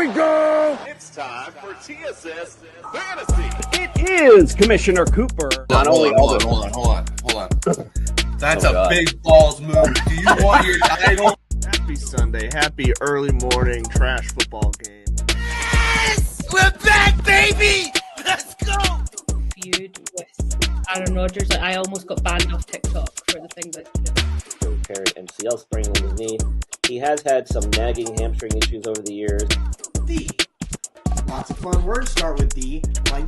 we go! It's time for TSS Fantasy. It is Commissioner Cooper. Hold on. That's a big balls move. Do you want your title? Happy Sunday, happy early morning trash football game. Yes! We're back, baby! Let's go! Feud with Aaron Rodgers. I almost got banned off TikTok for the thing that Joe carried MCL sprain on his knee. He has had some nagging hamstring issues over the years. D. Lots of fun words start with D, like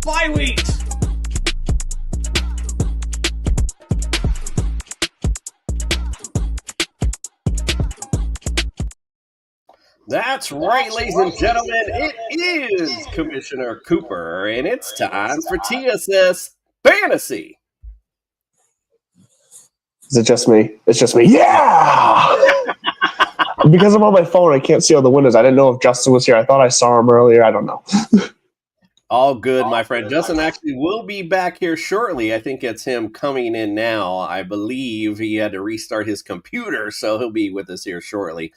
bye weeks. That's right, ladies and gentlemen. It is Commissioner Cooper, and it's time for TSS Fantasy. Is it just me? It's just me. Yeah! Because I'm on my phone, I can't see all the windows. I didn't know if Justin was here. I thought I saw him earlier. I don't know. All good, my friend. Justin actually will be back here shortly. I think it's him coming in now. I believe he had to restart his computer, so he'll be with us here shortly.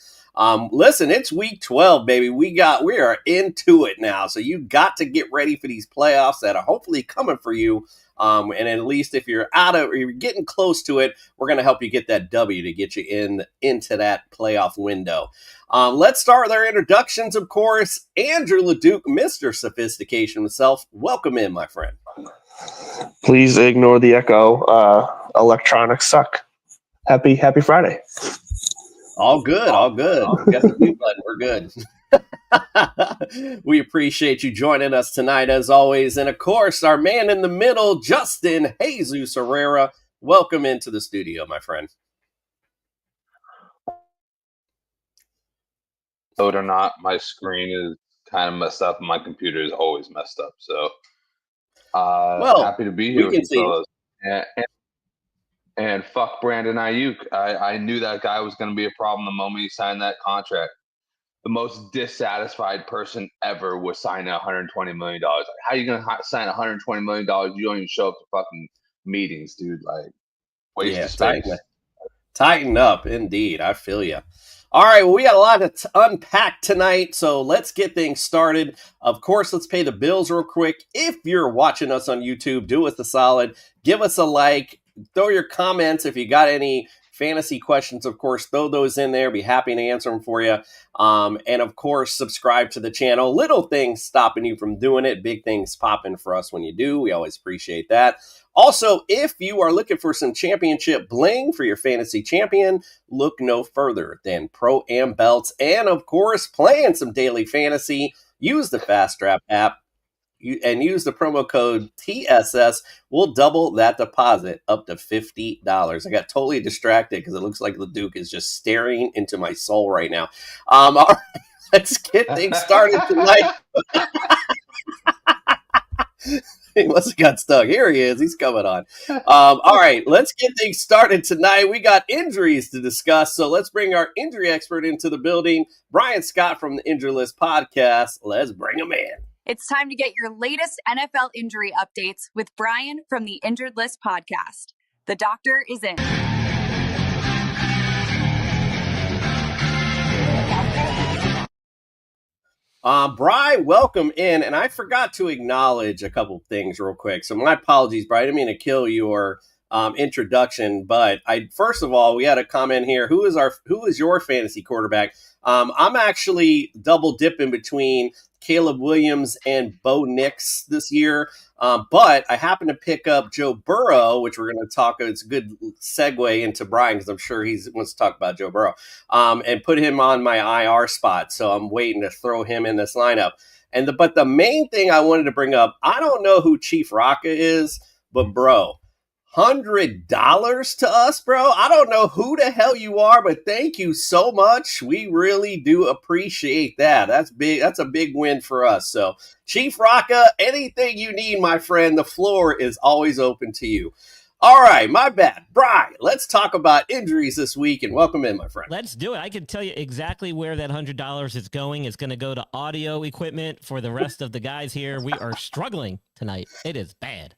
Listen, it's week 12, baby. We are into it now. So you got to get ready for these playoffs that are hopefully coming for you. And at least if you're you're getting close to it, we're going to help you get that W to get you into that playoff window. Let's start with our introductions, of course. Andrew LeDuc, Mr. Sophistication himself. Welcome in, my friend. Please ignore the echo. Electronics suck. Happy Friday. All good. Got the mute button. We're good. We appreciate you joining us tonight, as always. And, of course, our man in the middle, Justin Jesus Herrera. Welcome into the studio, my friend. Or not, my screen is kind of messed up and my computer is always messed up. So, happy to be here with you fellas. And fuck Brandon Ayuk. I knew that guy was going to be a problem the moment he signed that contract. The most dissatisfied person ever was signing $120 million. Like, how are you going to sign $120 million? You don't even show up to fucking meetings, dude. Like, waste of space. Tighten up, indeed. I feel you. All right, well, we got a lot to unpack tonight, so let's get things started. Of course, let's pay the bills real quick. If you're watching us on YouTube, do us a solid. Give us a like. Throw your comments if you got any fantasy questions, of course, throw those in there. Be happy to answer them for you. And, of course, subscribe to the channel. Little things stopping you from doing it. Big things popping for us when you do. We always appreciate that. Also, if you are looking for some championship bling for your fantasy champion, look no further than Pro-Am Belts. And, of course, playing some daily fantasy. Use the Fast Draft app. And use the promo code TSS, we'll double that deposit up to $50. I got totally distracted because it looks like LeDuc is just staring into my soul right now. All right, let's get things started tonight. He must have got stuck. Here he is. He's coming on. All right, let's get things started tonight. We got injuries to discuss, so let's bring our injury expert into the building, Brian Scott from the Injury List podcast. Let's bring him in. It's time to get your latest NFL injury updates with Brian from the Injured List podcast. The doctor is in. Brian, welcome in. And I forgot to acknowledge a couple things real quick. So my apologies, Brian. I didn't mean to kill your introduction, but first of all, we had a comment here. Who is your fantasy quarterback? I'm actually double dipping between Caleb Williams and Bo Nix this year. But I happen to pick up Joe Burrow, which we're going to talk. It's a good segue into Brian because I'm sure he wants to talk about Joe Burrow, and put him on my IR spot. So I'm waiting to throw him in this lineup. But the main thing I wanted to bring up, I don't know who Chief Rocka is, but bro, $100 to us, bro. I don't know who the hell you are, but thank you so much. We really do appreciate that. That's big. That's a big win for us. So, Chief Rocka, anything you need, my friend, the floor is always open to you. All right, my bad. Brian, let's talk about injuries this week, and welcome in, my friend. Let's do it. I can tell you exactly where that $100 is going. It's going to go to audio equipment for the rest of the guys here. We are struggling tonight. It is bad.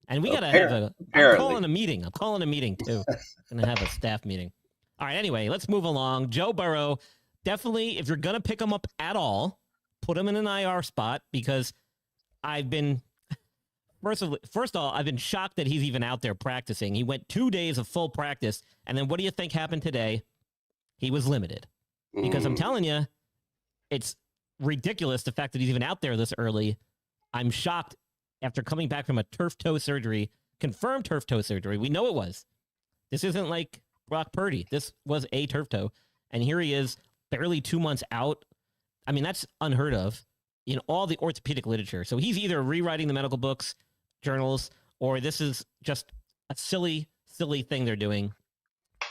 And we got to have I'm calling a meeting. I'm calling a meeting, too. Going to have a staff meeting. All right, anyway, let's move along. Joe Burrow, definitely, if you're going to pick him up at all, put him in an IR spot, because I've been, first of all, I've been shocked that he's even out there practicing. He went 2 days of full practice, and then what do you think happened today? He was limited. Because I'm telling you, it's ridiculous the fact that he's even out there this early. I'm shocked after coming back from a turf toe surgery, confirmed turf toe surgery. We know it was. This isn't like Brock Purdy. This was a turf toe. And here he is, barely 2 months out. I mean, that's unheard of in all the orthopedic literature. So he's either rewriting the medical books, journals, or this is just a silly thing they're doing.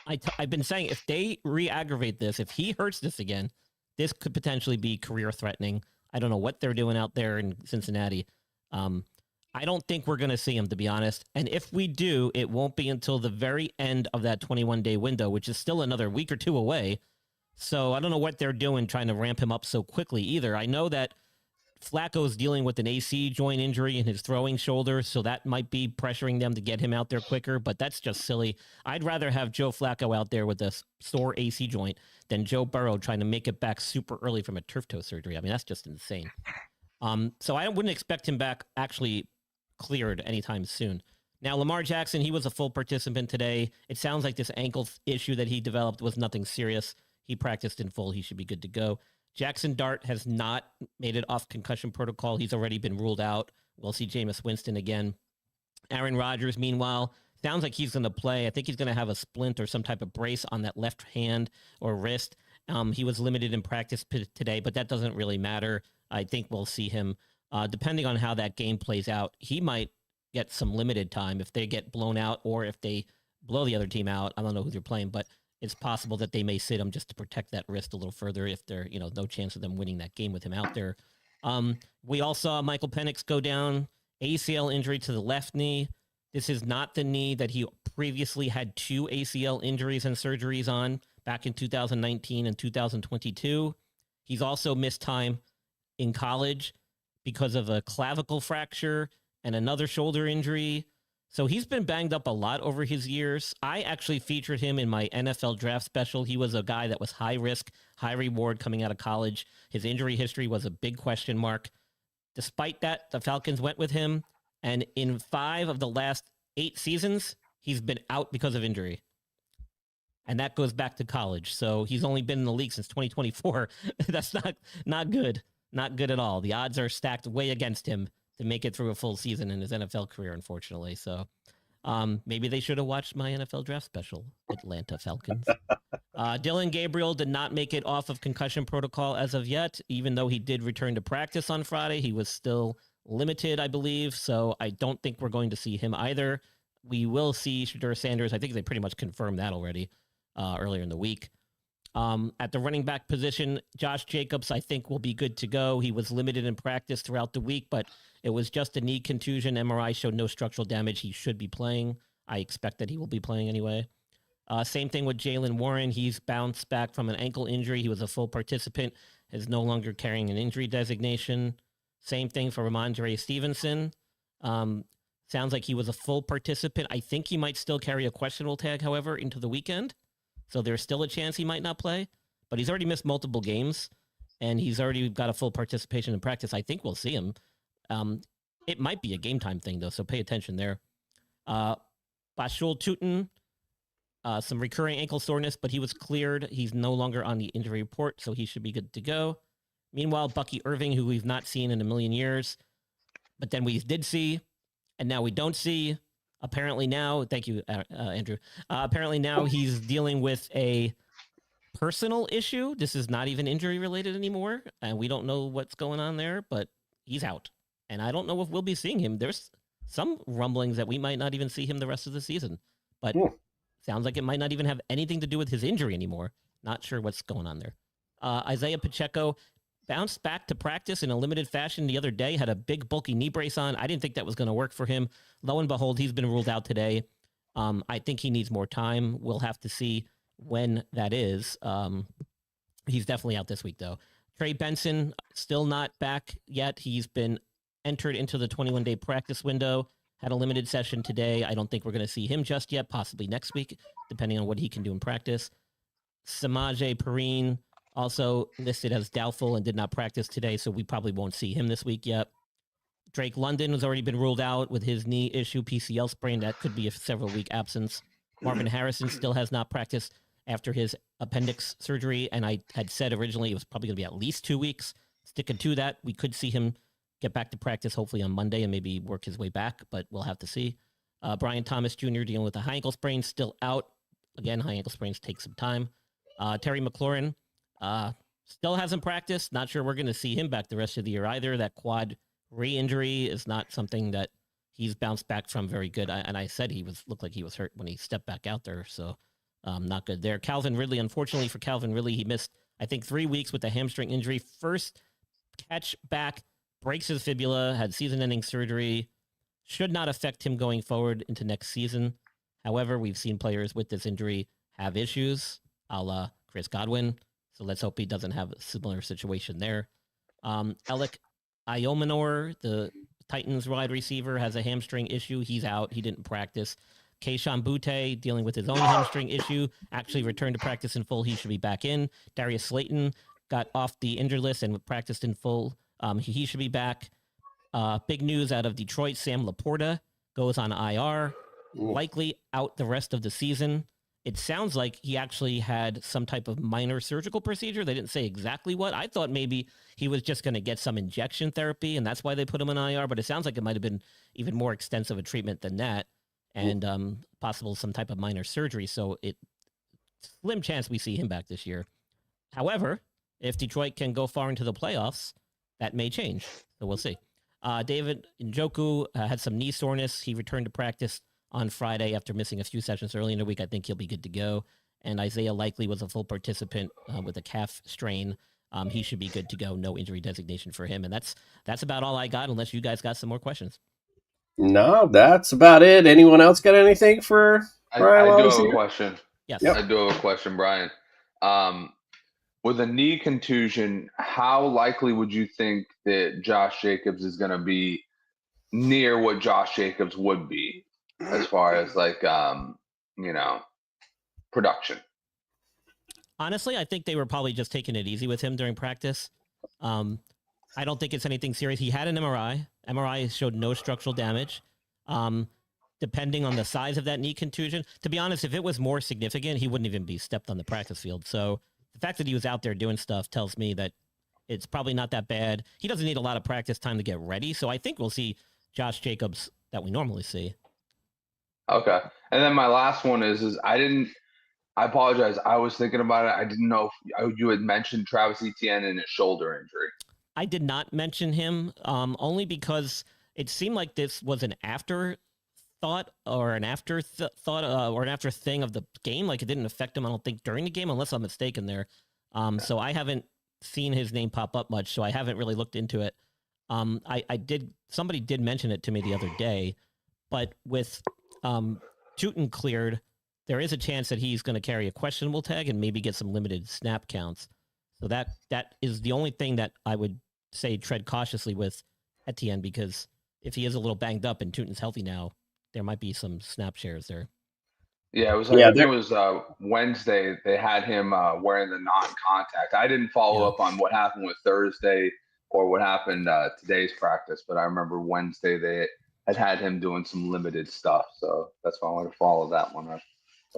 I've been saying, if they re-aggravate this, if he hurts this again, this could potentially be career-threatening. I don't know what they're doing out there in Cincinnati. I don't think we're going to see him, to be honest. And if we do, it won't be until the very end of that 21-day window, which is still another week or two away. So I don't know what they're doing trying to ramp him up so quickly either. I know that Flacco's dealing with an AC joint injury in his throwing shoulder, so that might be pressuring them to get him out there quicker, but that's just silly. I'd rather have Joe Flacco out there with a sore AC joint than Joe Burrow trying to make it back super early from a turf toe surgery. I mean, that's just insane. So I wouldn't expect him back actually cleared anytime soon. Now, Lamar Jackson, he was a full participant today. It sounds like this ankle issue that he developed was nothing serious. He practiced in full. He should be good to go. Jackson Dart has not made it off concussion protocol. He's already been ruled out. We'll see Jameis Winston again. Aaron Rodgers, meanwhile, sounds like he's going to play. I think he's going to have a splint or some type of brace on that left hand or wrist. He was limited in practice today, but that doesn't really matter. I think we'll see him. Depending on how that game plays out, he might get some limited time if they get blown out or if they blow the other team out. I don't know who they're playing, but it's possible that they may sit him just to protect that wrist a little further if they're, no chance of them winning that game with him out there. We all saw Michael Penix go down, ACL injury to the left knee. This is not the knee that he previously had 2 ACL injuries and surgeries on back in 2019 and 2022. He's also missed time in college because of a clavicle fracture and another shoulder injury. So he's been banged up a lot over his years. I actually featured him in my NFL draft special. He was a guy that was high risk, high reward coming out of college. His injury history was a big question mark. Despite that, the Falcons went with him. And in 5 of the last 8 seasons, he's been out because of injury. And that goes back to college. So he's only been in the league since 2024. That's not good. Not good at all. The odds are stacked way against him to make it through a full season in his NFL career, unfortunately. So maybe they should have watched my NFL draft special, Atlanta Falcons. Dylan Gabriel did not make it off of concussion protocol as of yet, even though he did return to practice on Friday. He was still limited, I believe, so I don't think we're going to see him either. We will see Shedeur Sanders. I think they pretty much confirmed that already earlier in the week. At the running back position, Josh Jacobs, I think, will be good to go. He was limited in practice throughout the week, but it was just a knee contusion. MRI showed no structural damage. He should be playing. I expect that he will be playing anyway. Same thing with Jalen Warren. He's bounced back from an ankle injury. He was a full participant, is no longer carrying an injury designation. Same thing for Ramondre Stevenson. Sounds like he was a full participant. I think he might still carry a questionable tag, however, into the weekend. So there's still a chance he might not play, but he's already missed multiple games, and he's already got a full participation in practice. I think we'll see him. It might be a game time thing, though, so pay attention there. Bashul Tutin, some recurring ankle soreness, but he was cleared. He's no longer on the injury report, so he should be good to go. Meanwhile, Bucky Irving, who we've not seen in a million years, but then we did see, and now we don't see. Apparently now, thank you, Andrew. Apparently now he's dealing with a personal issue. This is not even injury related anymore, and we don't know what's going on there, but he's out. And I don't know if we'll be seeing him. There's some rumblings that we might not even see him the rest of the season, but sounds like it might not even have anything to do with his injury anymore. Not sure what's going on there. Isaiah Pacheco bounced back to practice in a limited fashion the other day, had a big bulky knee brace on. I didn't think that was going to work for him. Lo and behold, he's been ruled out today. I think he needs more time. We'll have to see when that is. He's definitely out this week, though. Trey Benson, still not back yet. He's been entered into the 21-day practice window, had a limited session today. I don't think we're going to see him just yet, possibly next week, depending on what he can do in practice. Samaje Perine, also listed as doubtful and did not practice today, so we probably won't see him this week yet. Drake London has already been ruled out with his knee issue, PCL sprain. That could be a several-week absence. Marvin Harrison still has not practiced after his appendix surgery, and I had said originally it was probably going to be at least 2 weeks. Sticking to that, we could see him get back to practice hopefully on Monday and maybe work his way back, but we'll have to see. Brian Thomas Jr. dealing with a high ankle sprain, still out. Again, high ankle sprains take some time. Terry McLaurin still hasn't practiced. Not sure we're going to see him back the rest of the year either. That quad re-injury is not something that he's bounced back from very good. And I said looked like he was hurt when he stepped back out there, so not good there. Calvin Ridley, unfortunately for Calvin Ridley, he missed, I think, 3 weeks with a hamstring injury. First catch back, breaks his fibula, had season-ending surgery. Should not affect him going forward into next season. However, we've seen players with this injury have issues, a la Chris Godwin. So let's hope he doesn't have a similar situation there. Alec Iomanor, the Titans wide receiver, has a hamstring issue. He's out. He didn't practice. Keishawn Butte, dealing with his own hamstring issue, actually returned to practice in full. He should be back in. Darius Slayton got off the injured list and practiced in full. He should be back. Big news out of Detroit, Sam Laporta goes on IR, likely out the rest of the season. It sounds like he actually had some type of minor surgical procedure. They didn't say exactly what. I thought maybe he was just going to get some injection therapy, and that's why they put him on IR, but it sounds like it might have been even more extensive a treatment than that, and possible some type of minor surgery. So slim chance we see him back this year. However, if Detroit can go far into the playoffs, that may change. So we'll see. David Njoku had some knee soreness. He returned to practice on Friday after missing a few sessions early in the week. I think he'll be good to go. And Isaiah Likely was a full participant with a calf strain. He should be good to go. No injury designation for him. And that's about all I got, unless you guys got some more questions. No, that's about it. Anyone else got anything for Brian? I do have a question. Yes. I do have a question, Brian. With a knee contusion, how likely would you think that Josh Jacobs is going to be near what Josh Jacobs would be as far as production? Honestly, I think they were probably just taking it easy with him during practice. I don't think it's anything serious. He had an MRI. MRI showed no structural damage. Depending on the size of that knee contusion, to be honest, if it was more significant, he wouldn't even be stepped on the practice field. So the fact that he was out there doing stuff tells me that it's probably not that bad. He doesn't need a lot of practice time to get ready. So I think we'll see Josh Jacobs that we normally see. Okay. And then my last one is I apologize. I was thinking about it. I didn't know if you had mentioned Travis Etienne and his shoulder injury. I did not mention him only because it seemed like this was an afterthought or an after thing of the game. Like it didn't affect him, I don't think, during the game, unless I'm mistaken there. So I haven't seen his name pop up much, so I haven't really looked into it. Somebody did mention it to me the other day, but with Tootin cleared, there is a chance that he's going to carry a questionable tag and maybe get some limited snap counts. So that is the only thing that I would say tread cautiously with Etienne, because if he is a little banged up and Tootin's healthy now, there might be some snap shares there. Yeah, it was Wednesday. They had him wearing the non-contact. I didn't follow up on what happened with Thursday or what happened today's practice, but I remember Wednesday they had him doing some limited stuff. So that's why I want to follow that one up.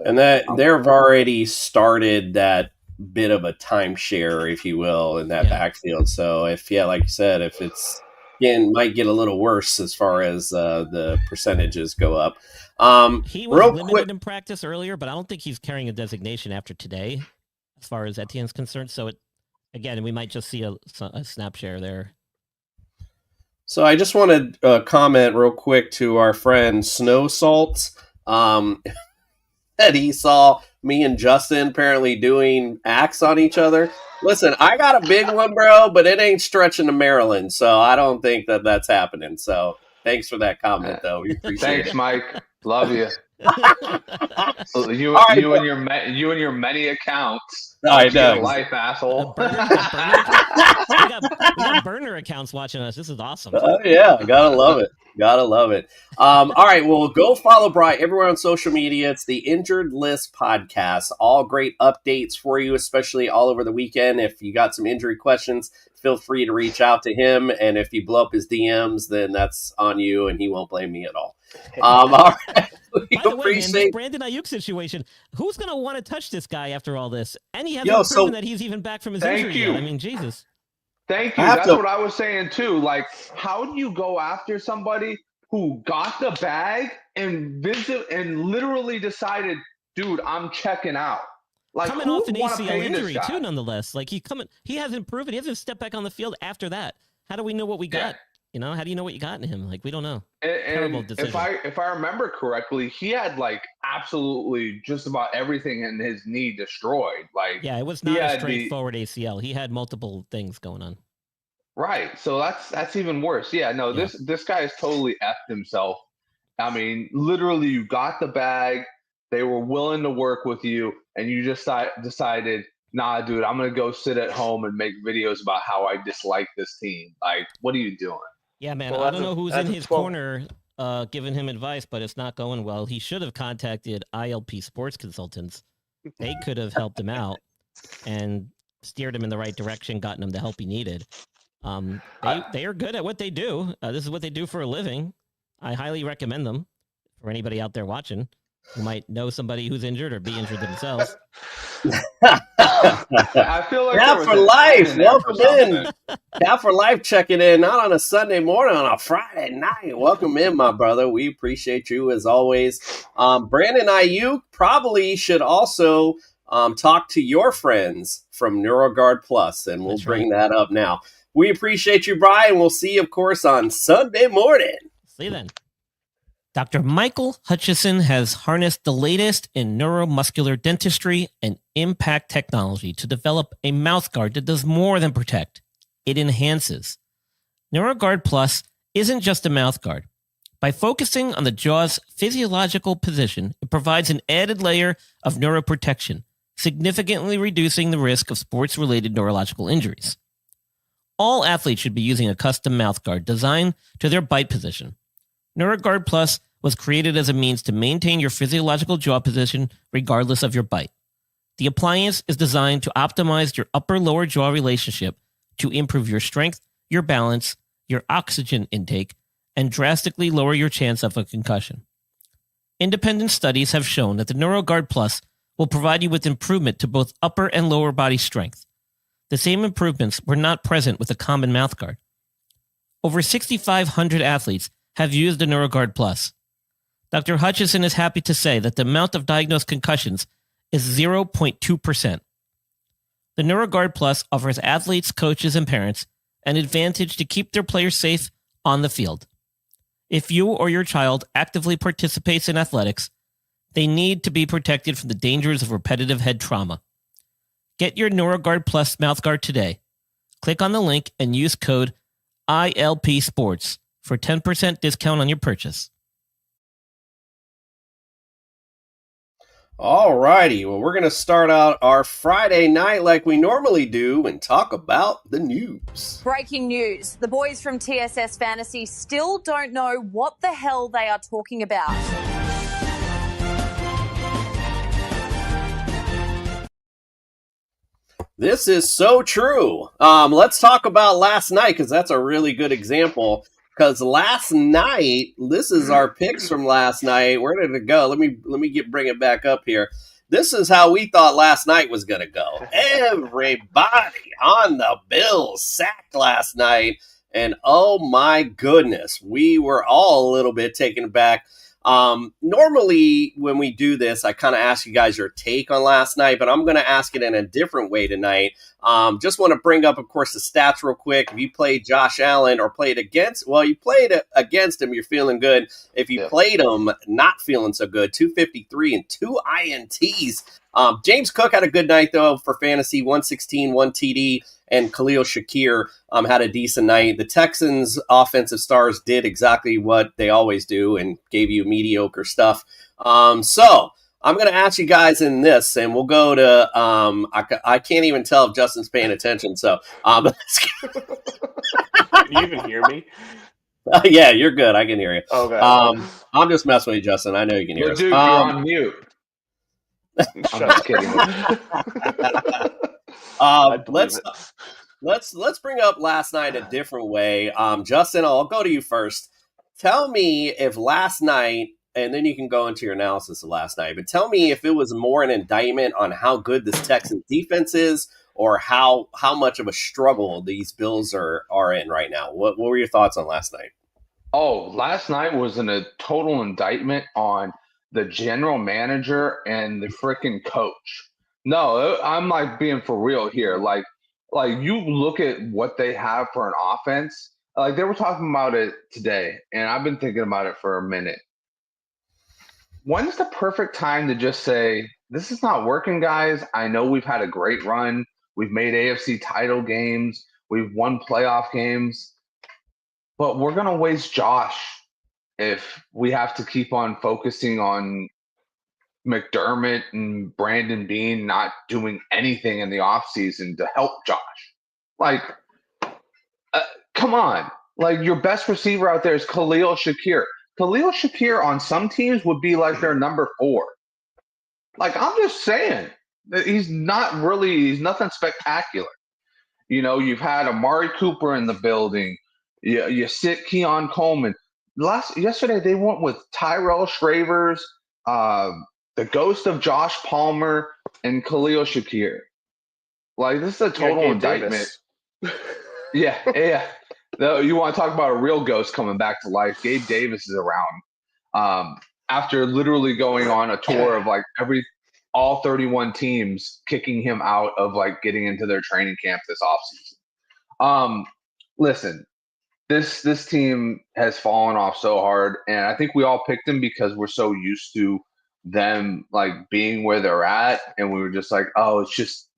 And that they've already started that bit of a timeshare, if you will, in that backfield. So like you said, if it's might get a little worse as far as the percentages go up. He was limited in practice earlier, but I don't think he's carrying a designation after today, as far as Etienne's concerned. So we might just see a snap share there. So I just want to comment real quick to our friend Snow Salt that he saw me and Justin apparently doing acts on each other. Listen, I got a big one, bro, but it ain't stretching to Maryland, so I don't think that's happening. So thanks for that comment, though. We appreciate it. Thanks, Mike. Love you. You and your many accounts. I know. Life, asshole. We got burner accounts watching us. This is awesome. Oh yeah, gotta love it. Gotta love it. All right, well, go follow Brian everywhere on social media. It's the Injured List Podcast. All great updates for you, especially all over the weekend. If you got some injury questions, feel free to reach out to him. And if you blow up his DMs, then that's on you, and he won't blame me at all. All right. By the way, man, this Brandon Ayuk situation, who's going to want to touch this guy after all this? And he hasn't proven that he's even back from his injury yet. I mean, Jesus. Thank you. That's what I was saying, too. Like, how do you go after somebody who got the bag and literally decided, dude, I'm checking out? Like, coming off an ACL injury, too, nonetheless. Like, he hasn't proven. He hasn't stepped back on the field after that. How do we know what we got? You know, how do you know what you got in him? Like, we don't know. Terrible decision. If I remember correctly, he had like absolutely just about everything in his knee destroyed. Like, yeah, it was not a straightforward ACL. He had multiple things going on. Right. So that's even worse. Yeah. No, this guy has totally effed himself. I mean, literally, you got the bag. They were willing to work with you, and you just decided, nah, dude, I'm gonna go sit at home and make videos about how I dislike this team. Like, what are you doing? Yeah, man, I don't know who's in his corner giving him advice, but it's not going well. He should have contacted ILP Sports Consultants. They could have helped him out and steered him in the right direction, gotten him the help he needed. They are good at what they do. This is what they do for a living. I highly recommend them for anybody out there watching who might know somebody who's injured or be injured themselves. I feel like Cat for Life, welcome in. Cat for Life checking in, not on a Sunday morning, on a Friday night. Welcome in, my brother. We appreciate you as always. Brandon Ayuk probably should also talk to your friends from NeuroGuard Plus, and we'll bring that up now. We appreciate you, Brian. We'll see you, of course, on Sunday morning. See you then. Dr. Michael Hutchison has harnessed the latest in neuromuscular dentistry and impact technology to develop a mouthguard that does more than protect. It enhances. NeuroGuard Plus isn't just a mouthguard. By focusing on the jaw's physiological position, it provides an added layer of neuroprotection, significantly reducing the risk of sports-related neurological injuries. All athletes should be using a custom mouthguard designed to their bite position. NeuroGuard Plus was created as a means to maintain your physiological jaw position regardless of your bite. The appliance is designed to optimize your upper-lower jaw relationship to improve your strength, your balance, your oxygen intake, and drastically lower your chance of a concussion. Independent studies have shown that the NeuroGuard Plus will provide you with improvement to both upper and lower body strength. The same improvements were not present with a common mouthguard. Over 6,500 athletes have used the NeuroGuard Plus. Dr. Hutchison is happy to say that the amount of diagnosed concussions is 0.2%. The NeuroGuard Plus offers athletes, coaches, and parents an advantage to keep their players safe on the field. If you or your child actively participates in athletics, they need to be protected from the dangers of repetitive head trauma. Get your NeuroGuard Plus mouthguard today. Click on the link and use code ILP Sports for 10% discount on your purchase. All righty. Well, we're going to start out our Friday night like we normally do and talk about the news. Breaking news. The boys from TSS Fantasy still don't know what the hell they are talking about. This is so true. Let's talk about last night because that's a really good example. Because last night, this is our picks from last night. Where did it go? Let me bring it back up here. This is how we thought last night was going to go. Everybody on the Bills sacked last night, and oh my goodness, we were all a little bit taken aback. Normally when we do this, I kind of ask you guys your take on last night, but I'm going to ask it in a different way tonight. Just want to bring up, of course, the stats real quick. If you played Josh Allen or played against, well, you played against him, you're feeling good. If you played him, not feeling so good, 253 and 2 INTs. James Cook had a good night, though, for fantasy, 116, 1 TD, and Khalil Shakir had a decent night. The Texans' offensive stars did exactly what they always do and gave you mediocre stuff. So I'm going to ask you guys in this, and we'll go to I can't even tell if Justin's paying attention. So can you even hear me? Yeah, you're good. I can hear you. Okay. I'm just messing with you, Justin. I know you can hear us. Dude, you're on mute. I'm just kidding. Let's bring up last night a different way. Justin, I'll go to you first. Tell me if last night, and then you can go into your analysis of last night, but tell me if it was more an indictment on how good this Texans defense is, or how much of a struggle these Bills are in right now. What were your thoughts on last night? Oh, last night was a total indictment on the general manager and the freaking coach. No, I'm like being for real here. Like you look at what they have for an offense. Like they were talking about it today, and I've been thinking about it for a minute. When's the perfect time to just say, this is not working, guys? I know we've had a great run. We've made AFC title games. We've won playoff games. But we're going to waste Josh if we have to keep on focusing on McDermott and Brandon Beane not doing anything in the offseason to help Josh. Like, come on. Like, your best receiver out there is Khalil Shakir. Khalil Shakir on some teams would be like their number 4. Like, I'm just saying. He's nothing spectacular. You know, you've had Amari Cooper in the building. You sit Keon Coleman. Yesterday they went with Tyrell Shravers, the ghost of Josh Palmer, and Khalil Shakir. Like, this is a total indictment. Yeah. No, you want to talk about a real ghost coming back to life? Gabe Davis is around. After literally going on a tour of like all 31 teams kicking him out of like getting into their training camp this offseason. Listen, this team has fallen off so hard, and I think we all picked them because we're so used to them like being where they're at, and we were just like, oh,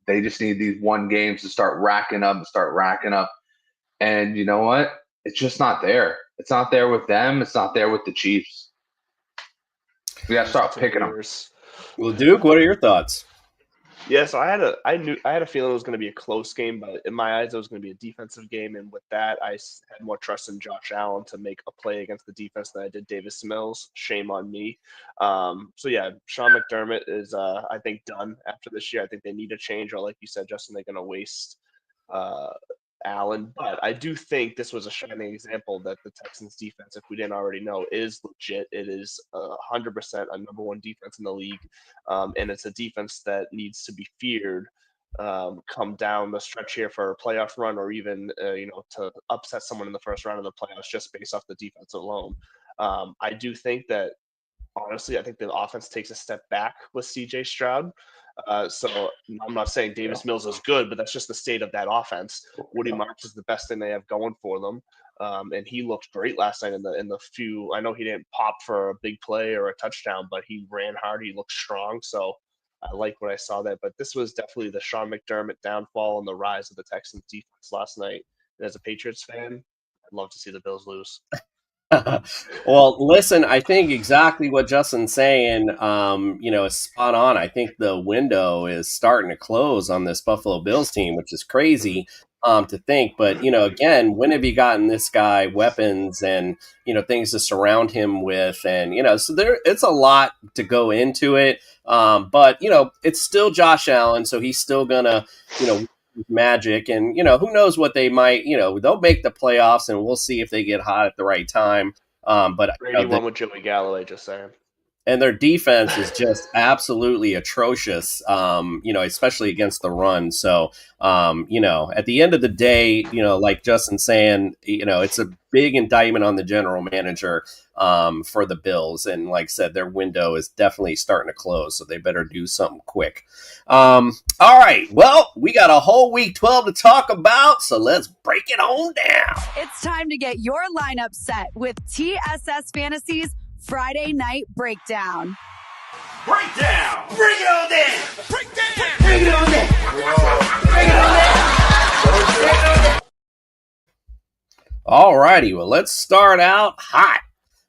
they just need these one games to start racking up. And you know what? It's just not there. It's not there with them. It's not there with the Chiefs. We got to start picking them. Well, Duke, what are your thoughts? Yeah, so I had a feeling it was going to be a close game, but in my eyes, it was going to be a defensive game. And with that, I had more trust in Josh Allen to make a play against the defense than I did Davis Mills. Shame on me. So yeah, Sean McDermott is, I think, done after this year. I think they need a change, or like you said, Justin, they're going to waste Allen. But I do think this was a shining example that the Texans defense, if we didn't already know, is legit. It is 100% a number 1 defense in the league. And it's a defense that needs to be feared come down the stretch here for a playoff run, or even, to upset someone in the first round of the playoffs just based off the defense alone. I do think that, honestly, I think the offense takes a step back with C.J. Stroud. So I'm not saying Davis Mills is good, but that's just the state of that offense. Woody Marks is the best thing they have going for them. And he looked great last night in the few. I know he didn't pop for a big play or a touchdown, but he ran hard. He looked strong. So I like what I saw there. But this was definitely the Sean McDermott downfall and the rise of the Texans defense last night. And as a Patriots fan, I'd love to see the Bills lose. Well, listen, I think exactly what Justin's saying, is spot on. I think the window is starting to close on this Buffalo Bills team, which is crazy to think. But, again, when have you gotten this guy weapons and, things to surround him with? And, so it's a lot to go into it. But, it's still Josh Allen, so he's still going to, magic, and who knows what they might, they'll make the playoffs, and we'll see if they get hot at the right time. But Brady won with Joey Galloway, just saying. And their defense is just absolutely atrocious, especially against the run. So, at the end of the day, like Justin's saying, it's a big indictment on the general manager for the Bills. And like I said, their window is definitely starting to close, so they better do something quick. All right. Well, we got a whole week 12 to talk about, so let's break it on down. It's time to get your lineup set with TSS Fantasy's Friday Night Breakdown. Breakdown! Bring it on down! Breakdown! Bring it on down! Bring it on down! All righty, well, let's start out hot.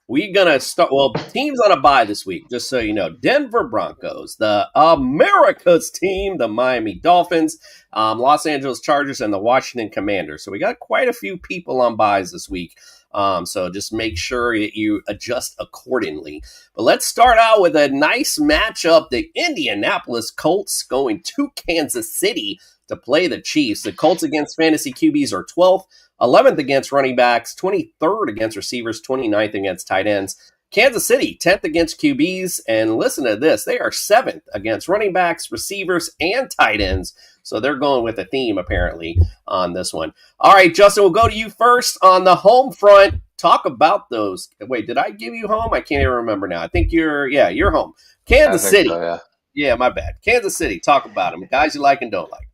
We're going to start, teams on a bye this week, just so you know. Denver Broncos, the America's team, the Miami Dolphins, Los Angeles Chargers, and the Washington Commanders. So we got quite a few people on byes this week. So just make sure that you adjust accordingly. But let's start out with a nice matchup. The Indianapolis Colts going to Kansas City to play the Chiefs. The Colts against fantasy QBs are 12th, 11th against running backs, 23rd against receivers, 29th against tight ends. Kansas City, 10th against QBs, and listen to this, they are 7th against running backs, receivers, and tight ends. So they're going with a theme, apparently, on this one. All right, Justin, we'll go to you first on the home front. Talk about those. Wait, did I give you home? I can't even remember now. I think you're home. Kansas City. So, yeah, my bad. Kansas City, talk about them. Guys you like and don't like.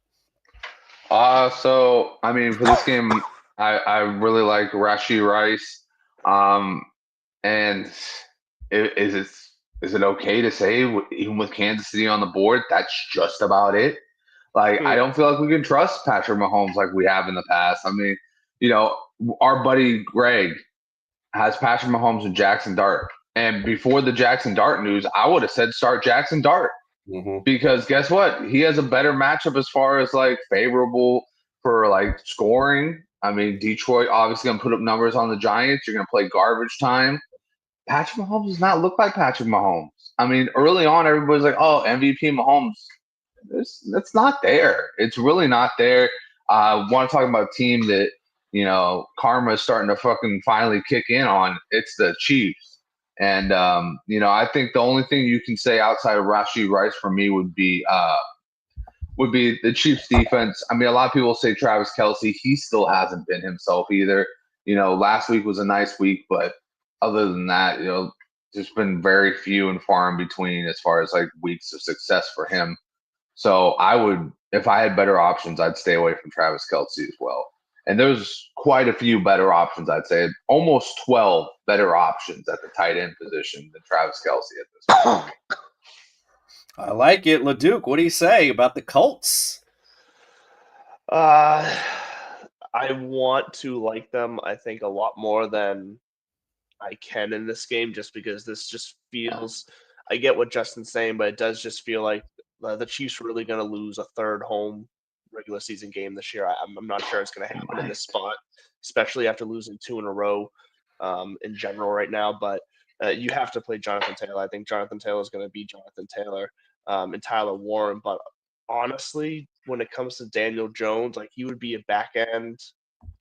So, I mean, for this game, I really like Rashee Rice. And is it okay to say, even with Kansas City on the board, that's just about it? Like, I don't feel like we can trust Patrick Mahomes like we have in the past. I mean, our buddy Greg has Patrick Mahomes and Jackson Dart. And before the Jackson Dart news, I would have said start Jackson Dart. Because guess what? He has a better matchup as far as like favorable for like scoring. I mean, Detroit obviously going to put up numbers on the Giants. You're going to play garbage time. Patrick Mahomes does not look like Patrick Mahomes. I mean, early on, everybody's like, oh, MVP Mahomes. That's not there. It's really not there. I want to talk about a team that, karma is starting to fucking finally kick in on. It's the Chiefs. And, I think the only thing you can say outside of Rashee Rice for me would be the Chiefs defense. I mean, a lot of people say Travis Kelce. He still hasn't been himself either. Last week was a nice week, but other than that, there's been very few and far in between as far as like weeks of success for him. So if I had better options, I'd stay away from Travis Kelce as well. And there's quite a few better options, I'd say. Almost 12 better options at the tight end position than Travis Kelce at this point. I like it. LeDuc, what do you say about the Colts? I want to like them, I think, a lot more than I can in this game, just because this just feels – I get what Justin's saying, but it does just feel like the Chiefs are really going to lose a third home regular season game this year. I'm not sure it's going to happen in this spot, especially after losing 2 in a row in general right now. But you have to play Jonathan Taylor. I think Jonathan Taylor is going to be Jonathan Taylor and Tyler Warren. But honestly, when it comes to Daniel Jones, like he would be a back end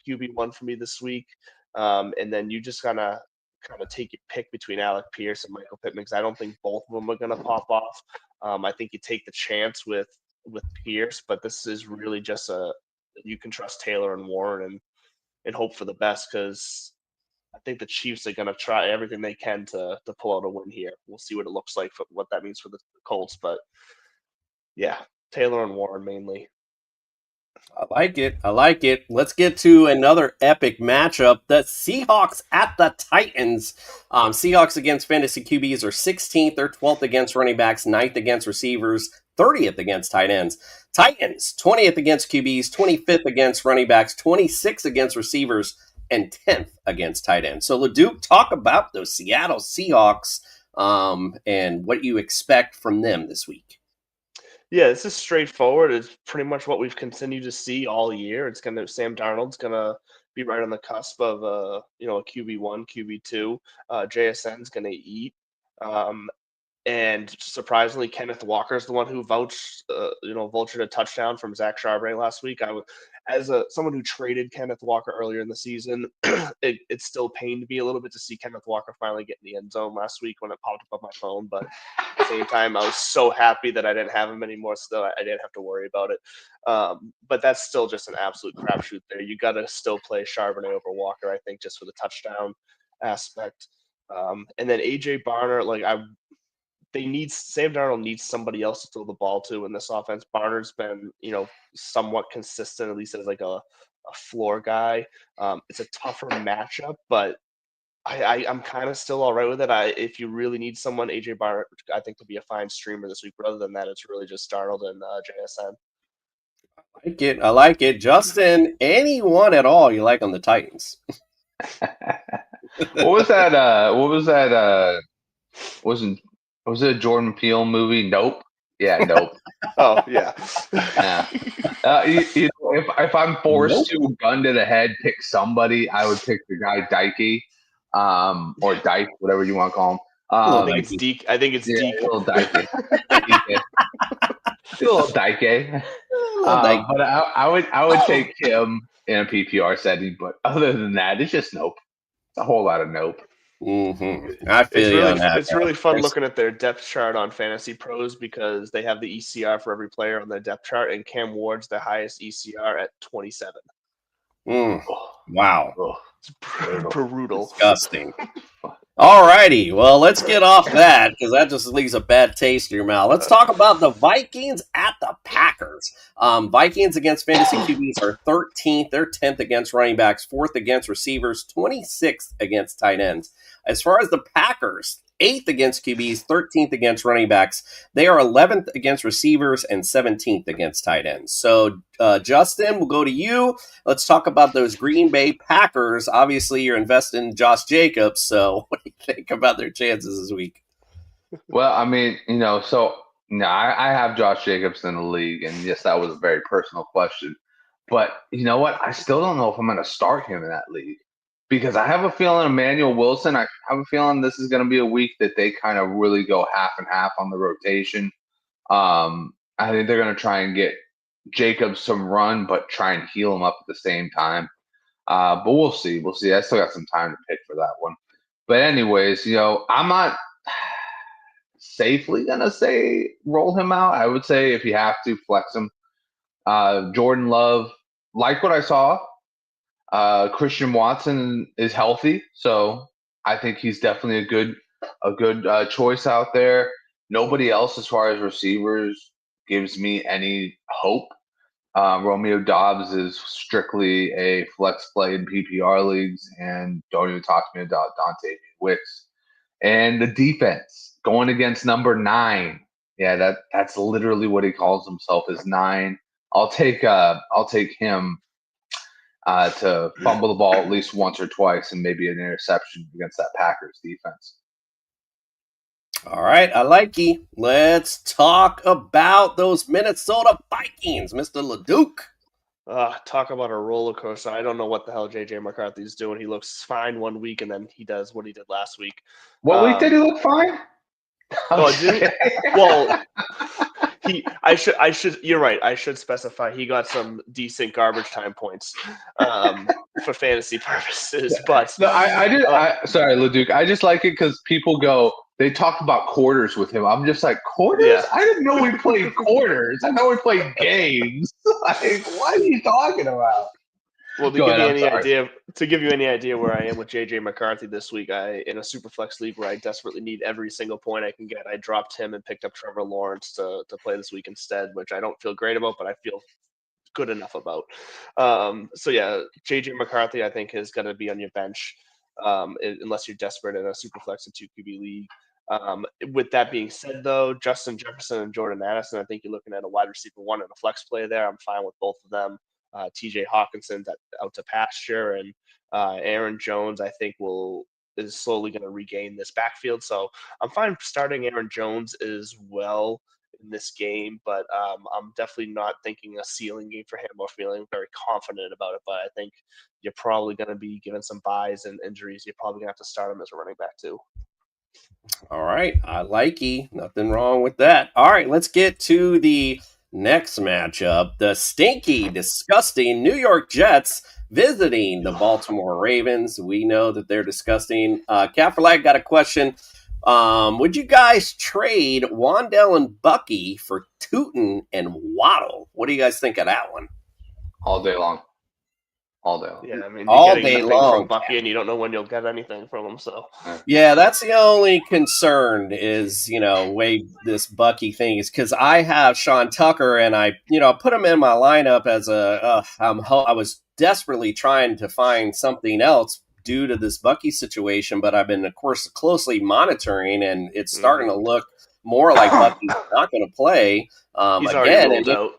QB1 for me this week. And then you just kind of take your pick between Alec Pierce and Michael Pittman, because I don't think both of them are going to pop off. I think you take the chance with Pierce, but this is really just you can trust Taylor and Warren and hope for the best, because I think the Chiefs are going to try everything they can to pull out a win here. We'll see what it looks like, for what that means for the Colts, but yeah, Taylor and Warren mainly. I like it. Let's get to another epic matchup. The Seahawks at the Titans. Seahawks against fantasy QBs are 16th. They're 12th against running backs, 9th against receivers, 30th against tight ends. Titans, 20th against QBs, 25th against running backs, 26th against receivers, and 10th against tight ends. So, LeDuc, talk about those Seattle Seahawks and what you expect from them this week. Yeah, this is straightforward. It's pretty much what we've continued to see all year. Sam Darnold's gonna be right on the cusp of a QB1, QB2. JSN's gonna eat. And surprisingly, Kenneth Walker's the one who vultured a touchdown from Zach Charbonnet last week. As someone who traded Kenneth Walker earlier in the season, it still pained me a little bit to see Kenneth Walker finally get in the end zone last week when it popped up on my phone. But at the same time, I was so happy that I didn't have him anymore, so I didn't have to worry about it. But that's still just an absolute crapshoot there. You got to still play Charbonnet over Walker, I think, just for the touchdown aspect. And then AJ Barner, Sam Darnold needs somebody else to throw the ball to in this offense. Barner's been, somewhat consistent, at least as like a floor guy. It's a tougher matchup, but I'm kind of still all right with it. If you really need someone, AJ Barner, I think, could be a fine streamer this week. But other than that, it's really just Darnold and JSN. I like it. Justin, anyone at all you like on the Titans? What was that? Was it a Jordan Peele movie? Nope. Yeah, nope. Oh yeah. Yeah. If I'm forced to gun to the head pick somebody, I would pick the guy Dikey, or Dyke, whatever you want to call him. I think it's Deke. Deke. A little Dikey. A little Dike. But I would take him in a PPR setting. But other than that, it's just nope. It's a whole lot of nope. Mm-hmm. I feel you on that. It's really fun looking at their depth chart on Fantasy Pros because they have the ECR for every player on their depth chart, and Cam Ward's the highest ECR at 27. Wow. It's brutal. Disgusting. All righty. Well, let's get off that because that just leaves a bad taste in your mouth. Let's talk about the Vikings at the Packers. Vikings against fantasy QBs are 13th. They're 10th against running backs, 4th against receivers, 26th against tight ends. As far as the Packers, 8th against QBs, 13th against running backs. They are 11th against receivers and 17th against tight ends. So, Justin, we'll go to you. Let's talk about those Green Bay Packers. Obviously, you're investing in Josh Jacobs. So, what do you think about their chances this week? Well, I mean, I have Josh Jacobs in the league, and yes, that was a very personal question. But you know what? I still don't know if I'm going to start him in that league. Because I have a feeling Emmanuel Wilson, I have a feeling this is going to be a week that they kind of really go half and half on the rotation. I think they're going to try and get Jacobs some run, but try and heal him up at the same time. But we'll see. We'll see. I still got some time to pick for that one. But anyways, I'm not safely going to say roll him out. I would say if you have to, flex him. Jordan Love, like what I saw. Christian Watson is healthy, so I think he's definitely a good choice out there. Nobody else, as far as receivers, gives me any hope. Romeo Dobbs is strictly a flex play in PPR leagues, and don't even talk to me about Dante Wicks. And the defense going against number 9. Yeah, that's literally what he calls himself, is 9. I'll take him. To fumble the ball at least once or twice and maybe an interception against that Packers defense. All right, I like you. Let's talk about those Minnesota Vikings, Mr. LeDuc. Talk about a roller coaster. I don't know what the hell JJ McCarthy's doing. He looks fine one week, and then he does what he did last week. What week did he look fine? Oh, did he? Well, I should. You're right. I should specify he got some decent garbage time points for fantasy purposes. But no, sorry, LeDuc. I just like it because people go. They talk about quarters with him. I'm just like, quarters? Yeah. I didn't know we played quarters. I know we played games. Like, what are you talking about? Well, to give you any idea where I am with JJ McCarthy this week, in a Superflex league where I desperately need every single point I can get, I dropped him and picked up Trevor Lawrence to play this week instead, which I don't feel great about, but I feel good enough about. So yeah, JJ McCarthy I think is going to be on your bench unless you're desperate in a Superflex and 2 QB league. With that being said, though, Justin Jefferson and Jordan Addison, I think you're looking at a wide receiver 1 and a flex play there. I'm fine with both of them. TJ Hawkinson's out to pasture, and Aaron Jones, I think, is slowly going to regain this backfield. So I'm fine starting Aaron Jones as well in this game, but I'm definitely not thinking a ceiling game for him or feeling very confident about it. But I think you're probably going to be given some buys and injuries. You're probably going to have to start him as a running back too. All right, I like you. Nothing wrong with that. All right, let's get to the next matchup. The stinky, disgusting New York Jets visiting the Baltimore Ravens. We know that they're disgusting. Kaepernick got a question. Would you guys trade Wandell and Bucky for Tootin and Waddle? What do you guys think of that one? All day long. All day long. Yeah, I mean, all day long from Bucky, and you don't know when you'll get anything from him. So yeah, that's the only concern is way this Bucky thing is because I have Sean Tucker and I put him in my lineup as I was desperately trying to find something else due to this Bucky situation, but I've been of course closely monitoring and it's starting to look more like Bucky's not going to play he's already ruled out.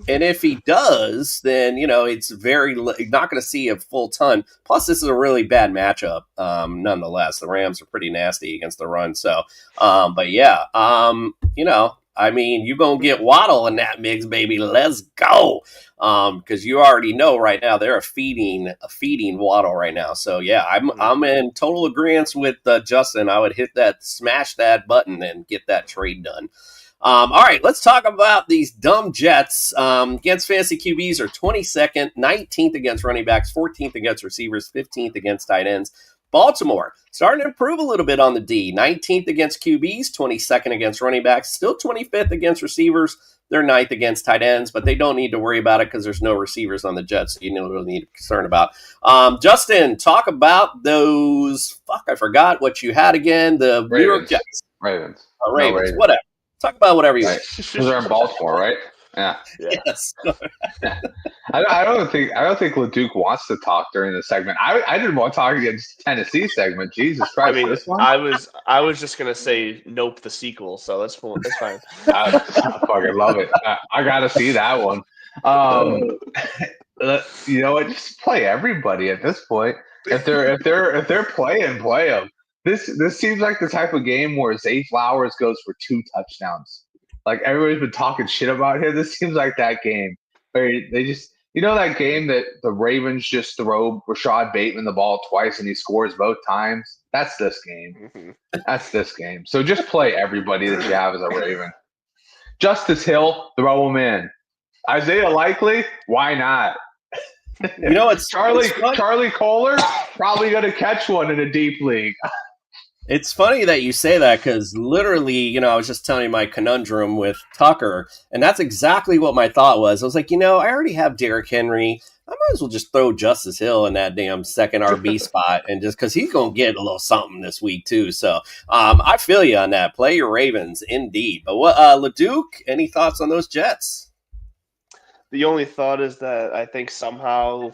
And if he does, then, it's not going to see a full ton. Plus, this is a really bad matchup, nonetheless. The Rams are pretty nasty against the run. So, but yeah, you're going to get Waddle in that mix, baby. Let's go. Because you already know right now they're feeding Waddle right now. So, yeah, I'm in total agreement with Justin. I would smash that button and get that trade done. All right, let's talk about these dumb Jets. Against fantasy QBs are 22nd, 19th against running backs, 14th against receivers, 15th against tight ends. Baltimore starting to improve a little bit on the D. 19th against QBs, 22nd against running backs, still 25th against receivers. They're 9th against tight ends, but they don't need to worry about it because there's no receivers on the Jets, so you don't really need to be concerned about. Justin, talk about those. I forgot what you had again. The Ravens. New York Jets. Ravens. Ravens. Whatever. Talk about whatever you want. Because they're in Baltimore, right? Yeah. Yes. I don't think LeDuc wants to talk during the segment. I didn't want to talk against Tennessee segment. Jesus Christ! I mean, this one? I was just gonna say Nope the sequel, so that's fine. I fucking love it. I gotta see that one. You know what? Just play everybody at this point. If they're playing, play them. This seems like the type of game where Zay Flowers goes for 2 touchdowns. Like, everybody's been talking shit about him. This seems like that game where they just, that game that the Ravens just throw Rashad Bateman the ball twice and he scores both times. That's this game. Mm-hmm. That's this game. So just play everybody that you have as a Raven. Justice Hill, throw him in. Isaiah Likely, why not? It's Charlie Kohler probably going to catch one in a deep league. It's funny that you say that because literally, I was just telling you my conundrum with Tucker, and that's exactly what my thought was. I was like, I already have Derrick Henry. I might as well just throw Justice Hill in that damn second RB spot, and just because he's going to get a little something this week too. So I feel you on that. Play your Ravens, indeed. But what, LeDuc, any thoughts on those Jets? The only thought is that I think somehow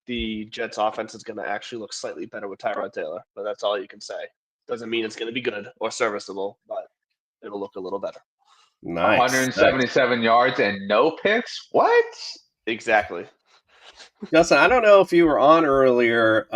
the Jets offense is going to actually look slightly better with Tyrod Taylor, but that's all you can say. Doesn't mean it's going to be good or serviceable, but it'll look a little better. Nice. 177 yards and no picks? What? Exactly. Justin, I don't know if you were on earlier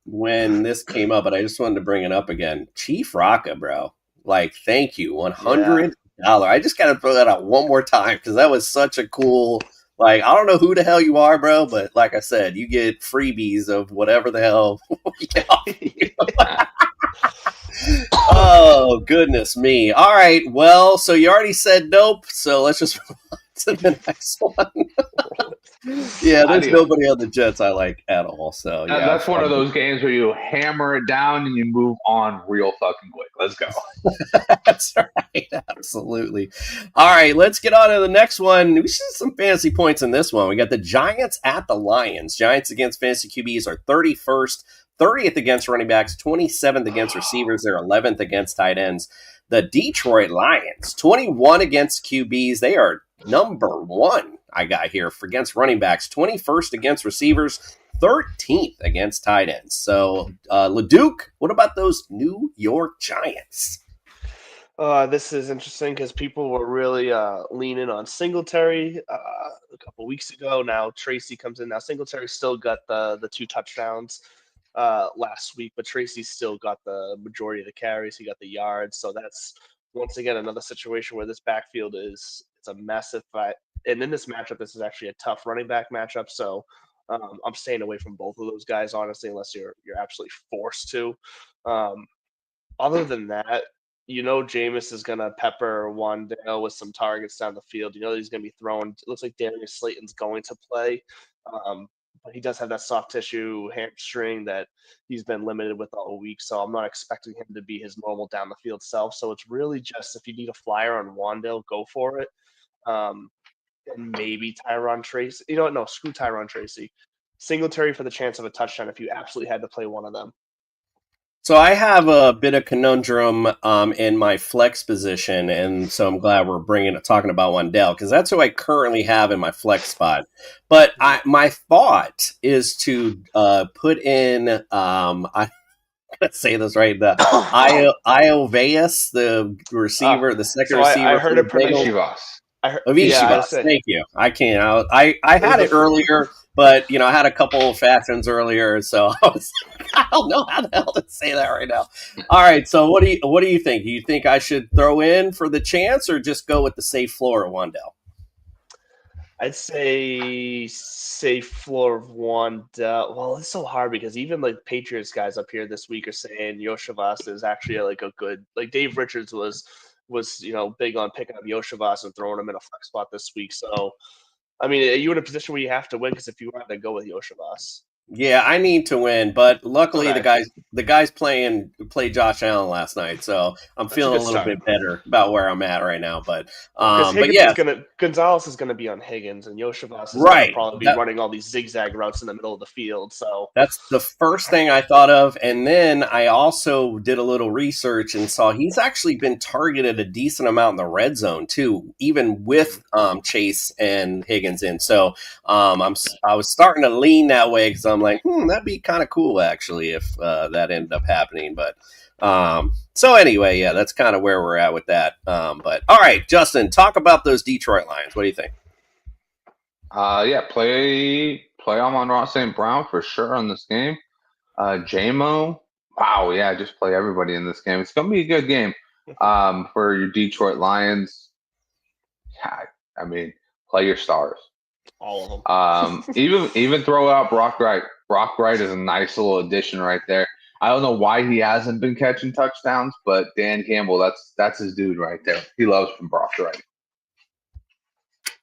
when this came up, but I just wanted to bring it up again. Chief Rocka, bro. Like, thank you. $100. Yeah. I just got to throw that out one more time because that was such a cool... Like, I don't know who the hell you are, bro, but like I said, you get freebies of whatever the hell we can offer you. Oh, goodness me. All right, well, so you already said nope, so let's just move on to the next one. Yeah, there's nobody on the Jets I like at all. So yeah, that's one of those games where you hammer it down and you move on real fucking quick. Let's go. That's right. Absolutely. All right, let's get on to the next one. We see some fantasy points in this one. We got the Giants at the Lions. Giants against fantasy QBs are 31st, 30th against running backs, 27th against receivers. They're 11th against tight ends. The Detroit Lions, 21 against QBs. They are number 1. I got here for against running backs, 21st against receivers, 13th against tight ends. So, LeDuc, what about those New York Giants? This is interesting because people were really leaning on Singletary a couple weeks ago. Now Tracy comes in. Now Singletary still got the 2 touchdowns last week, but Tracy still got the majority of the carries. He got the yards. So that's, once again, another situation where this backfield it's a massive fight. And in this matchup, this is actually a tough running back matchup. So I'm staying away from both of those guys, honestly, unless you're absolutely forced to. Other than that, Jameis is going to pepper Wandale with some targets down the field. He's going to be throwing. It looks like Darius Slayton's going to play. But he does have that soft tissue hamstring that he's been limited with all week. So I'm not expecting him to be his normal down the field self. So it's really just, if you need a flyer on Wandale, go for it. And maybe Tyron Tracy. No, screw Tyron Tracy. Singletary for the chance of a touchdown if you absolutely had to play one of them. So I have a bit of conundrum in my flex position, and so I'm glad we're talking about Wandale because that's who I currently have in my flex spot. But my thought is to put in I'm gonna say this right, the Ioveas, the receiver, the second receiver. I heard it pronounced Thank you. I can't. I had it earlier, but I had a couple old fashions earlier, so I don't know how the hell to say that right now. All right, so what do you think? Do you think I should throw in for the chance, or just go with the safe floor of Wandell? I'd say safe floor of Wandell. Well, it's so hard because even like Patriots guys up here this week are saying Yoshivas is actually like a good, like Dave Richards was big on picking up Yoshivas and throwing him in a flex spot this week. So, I mean, are you in a position where you have to win? Because if you want to go with Yoshivas. Yeah, I need to win, but luckily the guys played Josh Allen last night, so I'm feeling a little bit better about where I'm at right now. But Gonzalez is gonna be on Higgins, and Yoshivas is gonna probably be running all these zigzag routes in the middle of the field. So that's the first thing I thought of, and then I also did a little research and saw he's actually been targeted a decent amount in the red zone too, even with Chase and Higgins in. So I was starting to lean that way because I'm like, that'd be kind of cool actually if that ended up happening. But so anyway, yeah, that's kind of where we're at with that. But all right, Justin, talk about those Detroit Lions. What do you think? Play Amon-Ra St. Brown for sure on this game. JMO, just play everybody in this game. It's gonna be a good game for your Detroit Lions. I mean, play your stars. All of them. Even throw out Brock Wright. Brock Wright is a nice little addition right there. I don't know why he hasn't been catching touchdowns, but Dan Campbell, that's his dude right there. He loves from Brock Wright.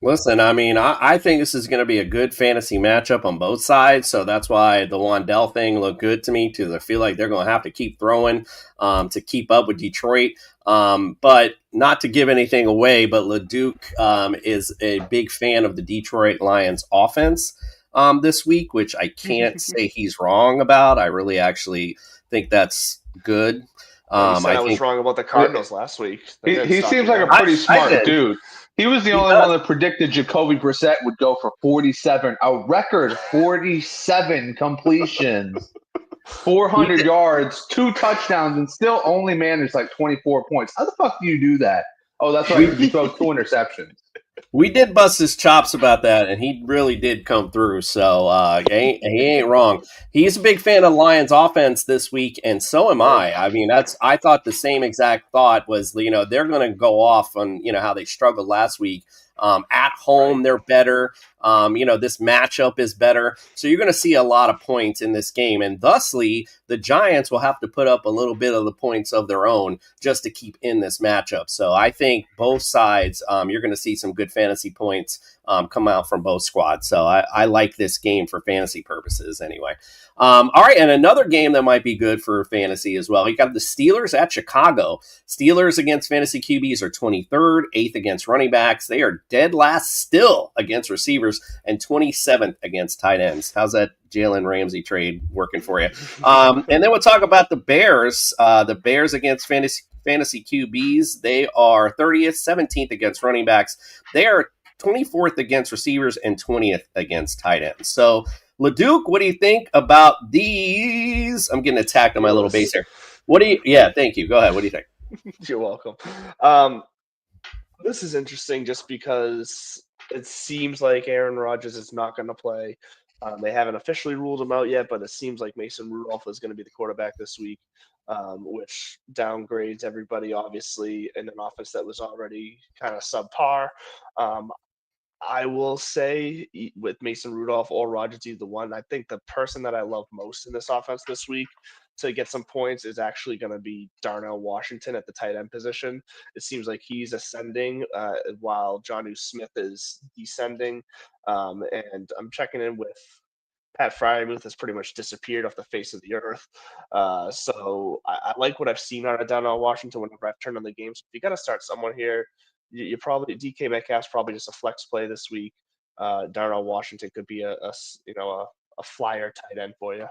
Listen, I mean, I think this is going to be a good fantasy matchup on both sides, so that's why the Wandell thing looked good to me, because I feel like they're going to have to keep throwing to keep up with Detroit. But not to give anything away, but LeDuc is a big fan of the Detroit Lions offense this week, which I can't say he's wrong about. I really actually think that's good. I was wrong about the Cardinals last week. He seems like a pretty smart dude. He was the only one that predicted Jacoby Brissett would go for 47, a record 47 completions, 400 yards, 2 touchdowns, and still only managed like 24 points. How the fuck do you do that? Oh, that's right. You throw 2 interceptions. We did bust his chops about that, and he really did come through. So he ain't wrong. He's a big fan of Lions offense this week, and so am I. I mean, I thought the same exact thought was, they're going to go off on, how they struggled last week. At home, they're better. This matchup is better. So you're going to see a lot of points in this game. And thusly, the Giants will have to put up a little bit of the points of their own just to keep in this matchup. So I think both sides, you're going to see some good fantasy points come out from both squads. So I like this game for fantasy purposes anyway. All right, and another game that might be good for fantasy as well. You got the Steelers at Chicago. Steelers against fantasy QBs are 23rd, 8th against running backs. They are dead last still against receivers and 27th against tight ends. How's that Jalen Ramsey trade working for you? And then we'll talk about the Bears. The Bears against fantasy QBs. They are 30th, 17th against running backs. They are 24th against receivers and 20th against tight ends. So, LeDuc, what do you think about these? I'm getting attacked on my little base here. Thank you. Go ahead. What do you think? You're welcome. This is interesting just because it seems like Aaron Rodgers is not going to play. They haven't officially ruled him out yet, but it seems like Mason Rudolph is going to be the quarterback this week, which downgrades everybody, obviously, in an offense that was already kind of subpar. I will say with Mason Rudolph or Rodgers, either one, I think the person that I love most in this offense this week to get some points is actually going to be Darnell Washington at the tight end position. It seems like he's ascending while Jonnu Smith is descending. And I'm checking in with Pat Fryermuth has pretty much disappeared off the face of the earth. So I like what I've seen out of Darnell Washington whenever I've turned on the game. So if you got to start someone here, you probably DK Metcalf's probably just a flex play this week. Darnell Washington could be a flyer tight end for you.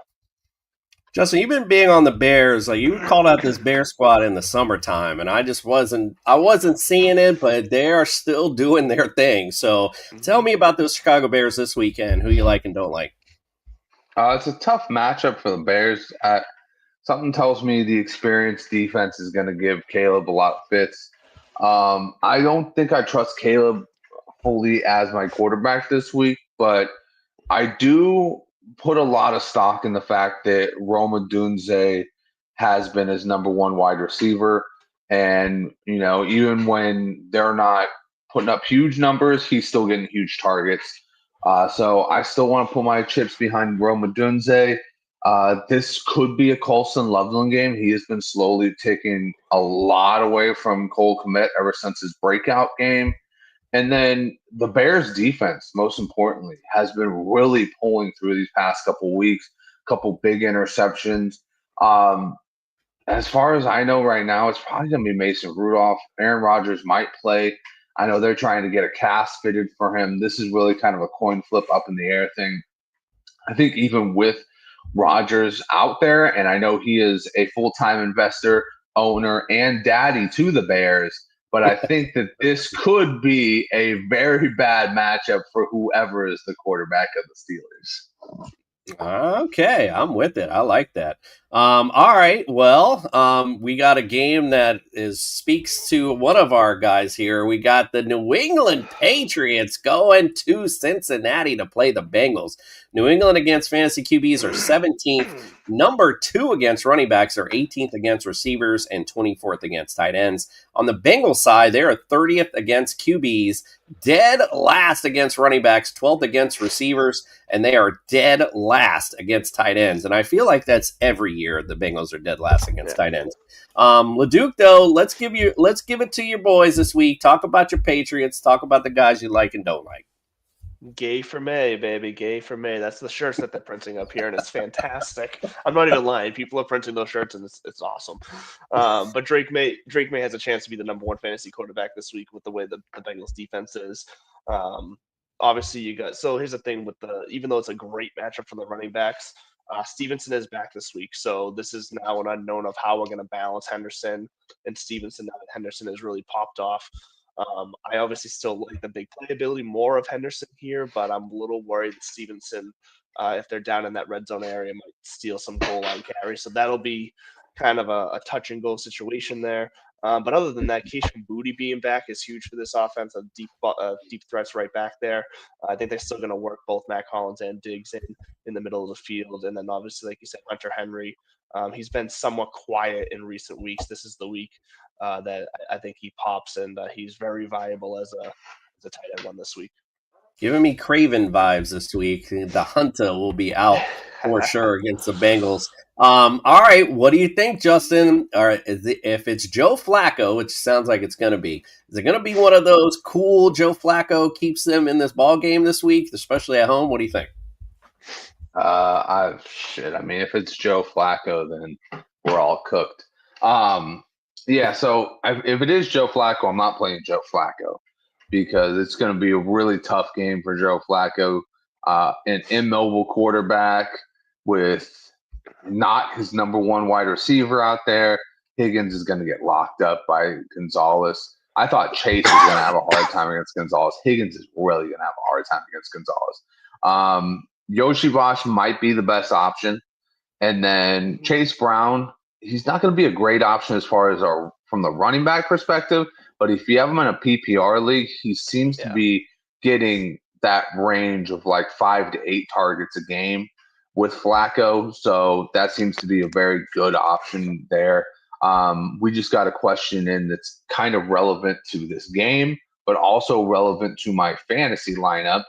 Justin, you've been being on the Bears. Like, you called out this Bear squad in the summertime, and I wasn't seeing it, but they are still doing their thing. So tell me about those Chicago Bears this weekend. Who you like and don't like? It's a tough matchup for the Bears. Something tells me the experienced defense is going to give Caleb a lot of fits. I don't think I trust Caleb fully as my quarterback this week, but I do put a lot of stock in the fact that Roma Dunze has been his number one wide receiver. And, even when they're not putting up huge numbers, he's still getting huge targets. So I still want to put my chips behind Roma Dunze. This could be a Colson Loveland game. He has been slowly taking a lot away from Cole Kmet ever since his breakout game. And then the Bears defense, most importantly, has been really pulling through these past couple weeks, couple big interceptions. As far as I know right now, it's probably going to be Mason Rudolph. Aaron Rodgers might play. I know they're trying to get a cast fitted for him. This is really kind of a coin flip up in the air thing. I think even with Rodgers out there, and I know he is a full-time investor, owner, and daddy to the Bears, but I think that this could be a very bad matchup for whoever is the quarterback of the Steelers. Okay, I'm with it. I like that. All right. Well, we got a game that speaks to one of our guys here. We got the New England Patriots going to Cincinnati to play the Bengals. New England against fantasy QBs are 17th. Number 2 against running backs are 18th against receivers and 24th against tight ends. On the Bengals side, they are 30th against QBs, dead last against running backs, 12th against receivers, and they are dead last against tight ends. And I feel like that's every year the Bengals are dead last against tight ends. LeDuc, though, let's give it to your boys this week. Talk about your Patriots. Talk about the guys you like and don't like. Gay for May, baby. Gay for May. That's the shirts that they're printing up here, and it's fantastic. I'm not even lying. People are printing those shirts, and it's awesome. But Drake May has a chance to be the number one fantasy quarterback this week with the way the Bengals defense is. Obviously, here's the thing with even though it's a great matchup for the running backs, Stevenson is back this week. So this is now an unknown of how we're going to balance Henderson and Stevenson now that Henderson has really popped off. I obviously still like the big playability more of Henderson here, but I'm a little worried that Stevenson, if they're down in that red zone area, might steal some goal line carry. So that'll be kind of a touch and go situation there. But other than that, Keisha Booty being back is huge for this offense. Deep threats right back there. I think they're still going to work both Matt Collins and Diggs in the middle of the field. And then obviously, like you said, Hunter Henry. He's been somewhat quiet in recent weeks. This is the week that I think he pops, and he's very viable as a tight end one this week. Giving me Craven vibes this week. The Hunter will be out for sure against the Bengals. All right, what do you think, Justin? All right, if it's Joe Flacco, which sounds like it's going to be, is it going to be one of those cool Joe Flacco keeps them in this ball game this week, especially at home? What do you think? I mean, if it's Joe Flacco, then we're all cooked. Yeah, so if it is Joe Flacco, I'm not playing Joe Flacco because it's going to be a really tough game for Joe Flacco. An immobile quarterback with not his number one wide receiver out there. Higgins is going to get locked up by Gonzalez. I thought Chase was going to have a hard time against Gonzalez. Higgins is really going to have a hard time against Gonzalez. Yoshi Bosch might be the best option. And then Chase Brown, he's not going to be a great option as far as from the running back perspective. But if you have him in a PPR league, he seems to be getting that range of like 5 to 8 targets a game with Flacco. So that seems to be a very good option there. We just got a question in that's kind of relevant to this game, but also relevant to my fantasy lineup.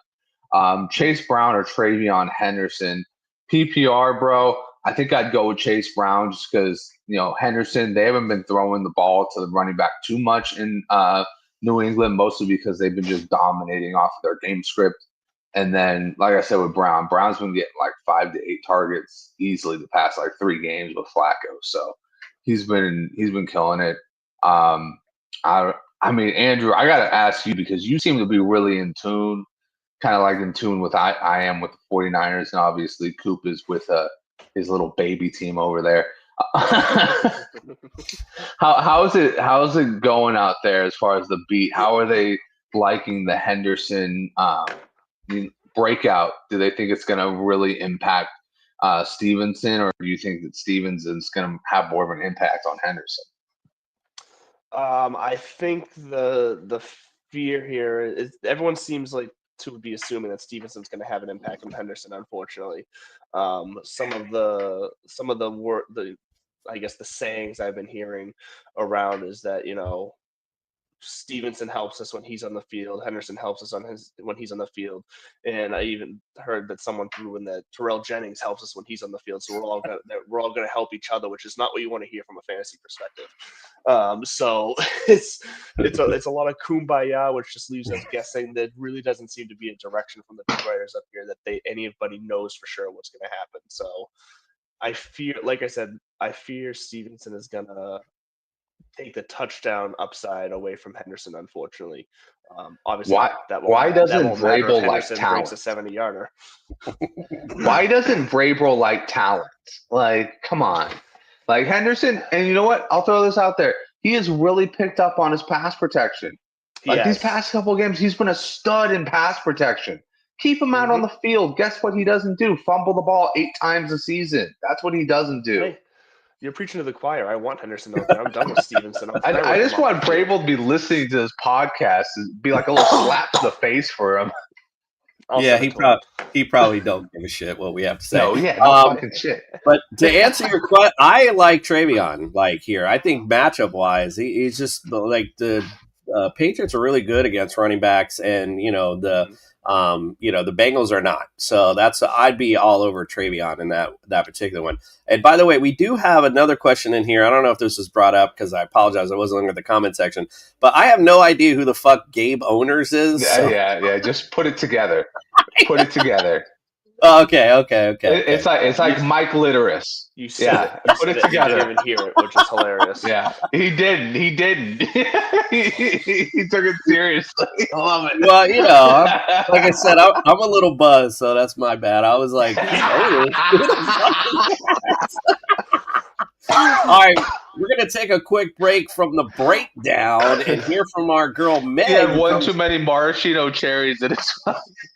Chase Brown or Travion Henderson. PPR, bro, I think I'd go with Chase Brown just because, Henderson, they haven't been throwing the ball to the running back too much in New England, mostly because they've been just dominating off of their game script. And then, like I said, with Brown's been getting like 5 to 8 targets easily the past like 3 games with Flacco. So he's been killing it. I mean, Andrew, I got to ask you because you seem to be really in tune, kind of like in tune with I am with the 49ers, and obviously Coop is with his little baby team over there. How's it going out there as far as the beat? How are they liking the Henderson breakout? Do they think it's going to really impact Stevenson, or do you think that Stevenson's going to have more of an impact on Henderson? I think the fear here is everyone seems like to be assuming that Stevenson's going to have an impact on Henderson. Unfortunately, some of the I guess the sayings I've been hearing around is that Stevenson helps us when he's on the field. Henderson helps us when he's on the field. And I even heard that someone threw in that Terrell Jennings helps us when he's on the field. So we're all gonna help each other, which is not what you want to hear from a fantasy perspective. So it's a lot of kumbaya, which just leaves us guessing. That really doesn't seem to be a direction from the big writers up here that anybody knows for sure what's going to happen. So I fear, like I said, Stevenson is gonna take the touchdown upside away from Henderson, unfortunately. Obviously, why doesn't Vrabel like talent? Breaks a 70-yarder. Why doesn't Vrabel like talent? Like, come on. Like Henderson, and you know what? I'll throw this out there. He has really picked up on his pass protection. Like these past couple of games, he's been a stud in pass protection. Keep him out on the field. Guess what he doesn't do? Fumble the ball 8 times a season. That's what he doesn't do. Hey. You're preaching to the choir. I want Henderson out there. I'm done with Stevenson. I just want Vrabel to be listening to this podcast and be like a little slap to the face for him. He probably don't give a shit what we have to say. No fucking shit. But to answer your question, I like Travion. Like here, I think matchup wise, he's just like the Patriots are really good against running backs, and the Bengals are not. So I'd be all over Travion in that particular one. And by the way, we do have another question in here. I don't know if this was brought up because I apologize. I wasn't looking at the comment section, but I have no idea who the fuck Gabe Owners is. Yeah. Just put it together. Put it together. Okay. It's like Mike Litteris. You said it. Put it together. You didn't even hear it, which is hilarious. Yeah, he didn't. He took it seriously. I love it. Well, like I said, I'm a little buzzed, so that's my bad. I was like, all right, we're going to take a quick break from the breakdown and hear from our girl Meg. He had one too many maraschino cherries in his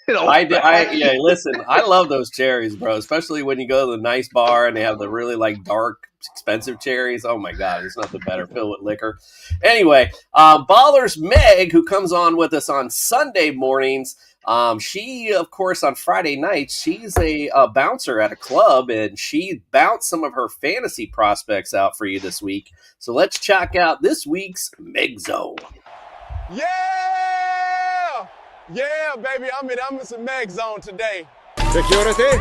listen, I love those cherries, bro, especially when you go to the nice bar and they have the really dark, expensive cherries. Oh my God, there's nothing better filled with liquor. Anyway, Ballers Meg, who comes on with us on Sunday mornings, she, of course, on Friday nights, she's a bouncer at a club, and she bounced some of her fantasy prospects out for you this week. So let's check out this week's MEG Zone. Yeah, baby, I'm in some MEG Zone today. Security.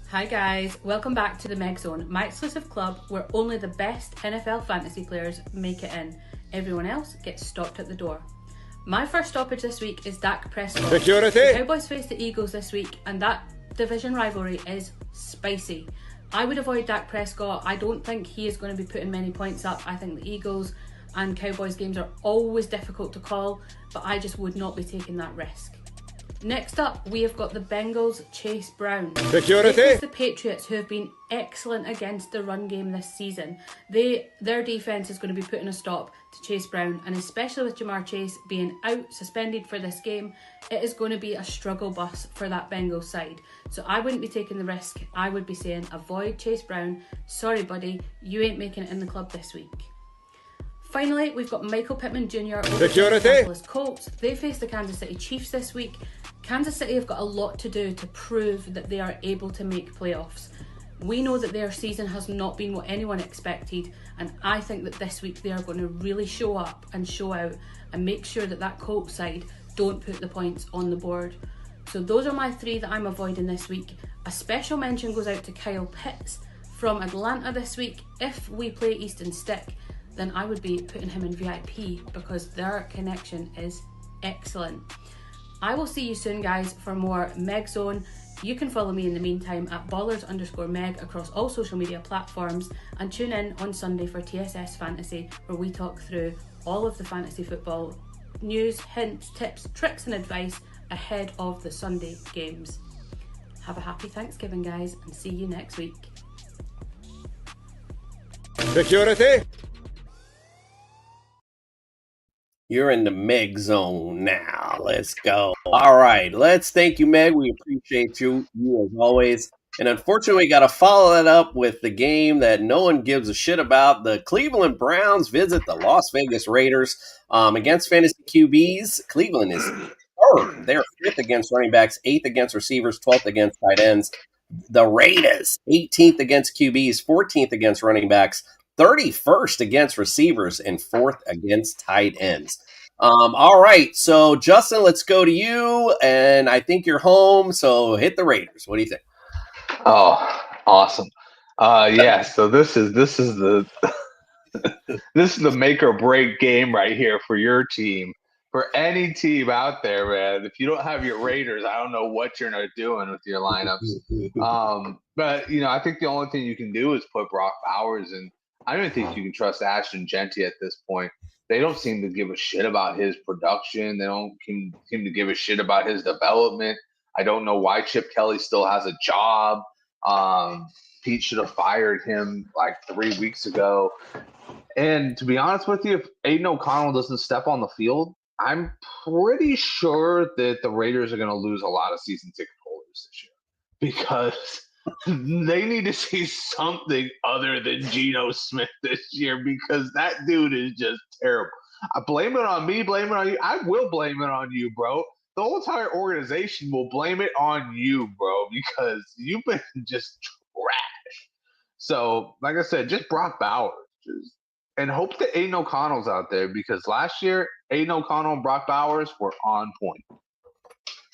Hi guys, welcome back to the MEG Zone, my exclusive club where only the best NFL fantasy players make it in. Everyone else gets stopped at the door. My first stoppage this week is Dak Prescott. Security. The Cowboys face the Eagles this week, and that division rivalry is spicy. I would avoid Dak Prescott. I don't think he is going to be putting many points up. I think the Eagles and Cowboys games are always difficult to call, but I just would not be taking that risk. Next up, we have got the Bengals' Chase Brown. Security. They face the Patriots, who have been excellent against the run game this season. Their defense is going to be putting a stop to Chase Brown, and especially with Jamar Chase being out suspended for this game, it is going to be a struggle bus for that Bengals side. So I wouldn't be taking the risk. I would be saying avoid Chase Brown. Sorry, buddy, you ain't making it in the club this week. Finally, we've got Michael Pittman Jr. over the Indianapolis Colts. They face the Kansas City Chiefs this week. Kansas City have got a lot to do to prove that they are able to make playoffs. We know that their season has not been what anyone expected, and I think that this week they are going to really show up and show out and make sure that Colts side don't put the points on the board. So those are my 3 that I'm avoiding this week. A special mention goes out to Kyle Pitts from Atlanta this week. If we play Easton Stick, then I would be putting him in VIP because their connection is excellent. I will see you soon, guys, for more MEG Zone. You can follow me in the meantime at Ballers_Meg across all social media platforms, and tune in on Sunday for TSS Fantasy, where we talk through all of the fantasy football news, hints, tips, tricks and advice ahead of the Sunday games. Have a happy Thanksgiving, guys, and see you next week. Security. You're in the MEG Zone now. Let's go. All right. Let's thank you, Meg. We appreciate you as always. And unfortunately, we got to follow that up with the game that no one gives a shit about. The Cleveland Browns visit the Las Vegas Raiders against fantasy QBs. Cleveland is third. They're fifth against running backs, eighth against receivers, 12th against tight ends. The Raiders, 18th against QBs, 14th against running backs, 31st against receivers, and 4th against tight ends. All right, so Justin, let's go to you. And I think you're home, so hit the Raiders. What do you think? Oh, awesome. Yeah, so this is the this is the make or break game right here for your team. For any team out there, man, if you don't have your Raiders, I don't know what you're doing with your lineups. But I think the only thing you can do is put Brock Bowers, and I don't even think you can trust Ashton Genty at this point. They don't seem to give a shit about his production. They don't seem to give a shit about his development. I don't know why Chip Kelly still has a job. Pete should have fired him like 3 weeks ago. And to be honest with you, if Aiden O'Connell doesn't step on the field, I'm pretty sure that the Raiders are going to lose a lot of season ticket holders this year because they need to see something other than Geno Smith this year because that dude is just terrible. I blame it on me, blame it on you. I will blame it on you, bro. The whole entire organization will blame it on you, bro, because you've been just trash. So, like I said, just Brock Bowers. And hope that Aiden O'Connell's out there because last year, Aiden O'Connell and Brock Bowers were on point.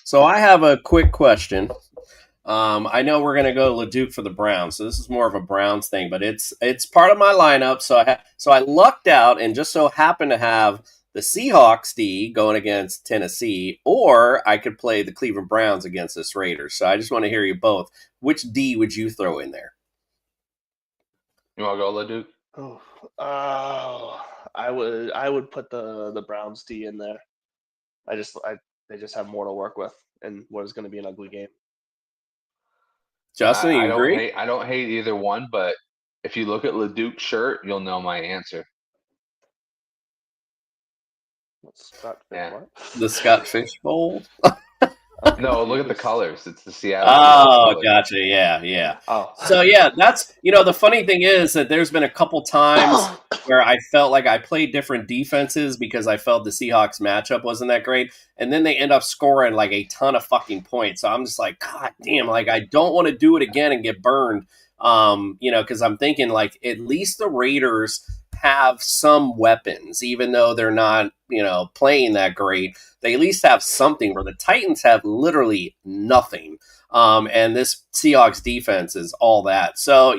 So I have a quick question. I know we're going to go to LeDuc for the Browns, so this is more of a Browns thing, but it's part of my lineup. So I lucked out and just so happened to have the Seahawks D going against Tennessee, or I could play the Cleveland Browns against this Raiders. So I just want to hear you both. Which D would you throw in there? You want to go, LeDuc? I would put the Browns D in there. They just have more to work with in what is going to be an ugly game. Justin, you agree? I don't hate either one, but if you look at LeDuc's shirt, you'll know my answer. The Scott Fish Bowl? No, look at the colors. It's the Seattle. Oh, gotcha. Yeah. Oh. So, yeah, that's, the funny thing is that there's been a couple times where I felt like I played different defenses because I felt the Seahawks matchup wasn't that great. And then they end up scoring like a ton of fucking points. So I'm just like, God damn, like I don't want to do it again and get burned. Because I'm thinking like at least the Raiders have some weapons, even though they're not, playing that great. They at least have something where the Titans have literally nothing. And this Seahawks defense is all that. So,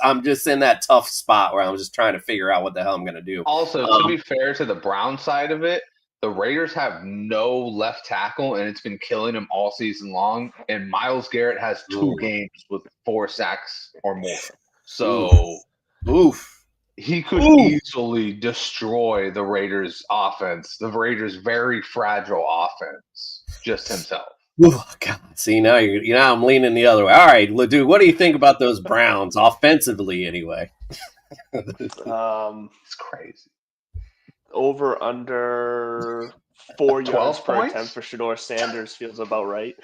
I'm just in that tough spot where I'm just trying to figure out what the hell I'm going to do. Also, to be fair to the Brown side of it, the Raiders have no left tackle, and it's been killing them all season long. And Myles Garrett has 2 games with 4 sacks or more. So, he could easily destroy the Raiders' offense, the Raiders' very fragile offense, just himself. Oh, God. See, now I'm leaning the other way. All right, LeDuc, what do you think about those Browns offensively anyway? It's crazy. Over under 4 yards per attempt for Shedeur Sanders feels about right.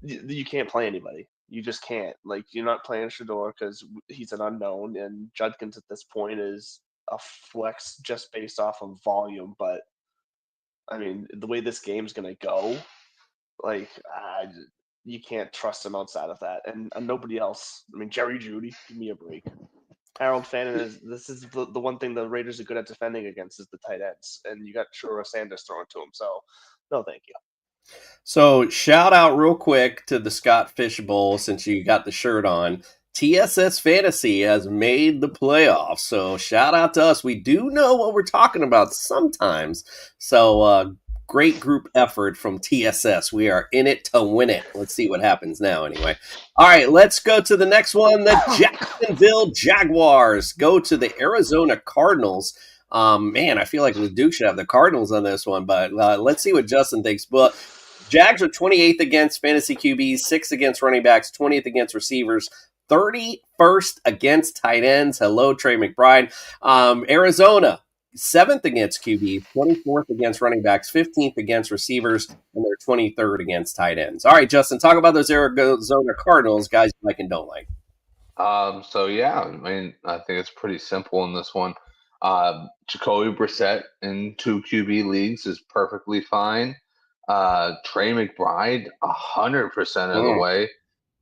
You can't play anybody. You just can't. Like, you're not playing Shedeur because he's an unknown, and Judkins at this point is a flex just based off of volume. But, I mean, the way this game's going to go, like, you can't trust him outside of that. And nobody else. I mean, Jerry Jeudy, give me a break. Harold Fannin this is the one thing the Raiders are good at defending against is the tight ends. And you got Shedeur Sanders throwing to him. So, no, thank you. So, shout out real quick to the Scott Fish Bowl since you got the shirt on. TSS Fantasy has made the playoffs. So, shout out to us. We do know what we're talking about sometimes. So, great group effort from TSS. We are in it to win it. Let's see what happens now anyway. All right, let's go to the next one. The Jacksonville Jaguars go to the Arizona Cardinals. Man, I feel like LeDuc should have the Cardinals on this one, but let's see what Justin thinks. But Jags are 28th against fantasy QBs, 6th against running backs, 20th against receivers, 31st against tight ends. Hello, Trey McBride. Arizona, 7th against QB, 24th against running backs, 15th against receivers, and they're 23rd against tight ends. All right, Justin, talk about those Arizona Cardinals, guys you like and don't like. So yeah, I mean, I think it's pretty simple in this one. Jacoby Brissett in 2 QB leagues is perfectly fine. Trey McBride 100% of the way.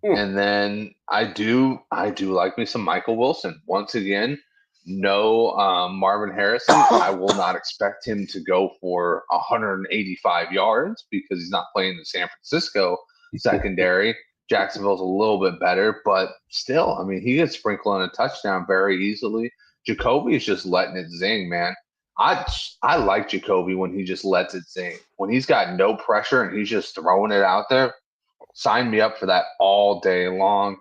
And then I do like me some Michael Wilson. Once again, no Marvin Harrison. I will not expect him to go for 185 yards because he's not playing the San Francisco secondary. Jacksonville's a little bit better, but still, I mean, he can sprinkle in a touchdown very easily. Jacoby is just letting it zing, man. I like Jacoby when he just lets it zing. When he's got no pressure and he's just throwing it out there, sign me up for that all day long.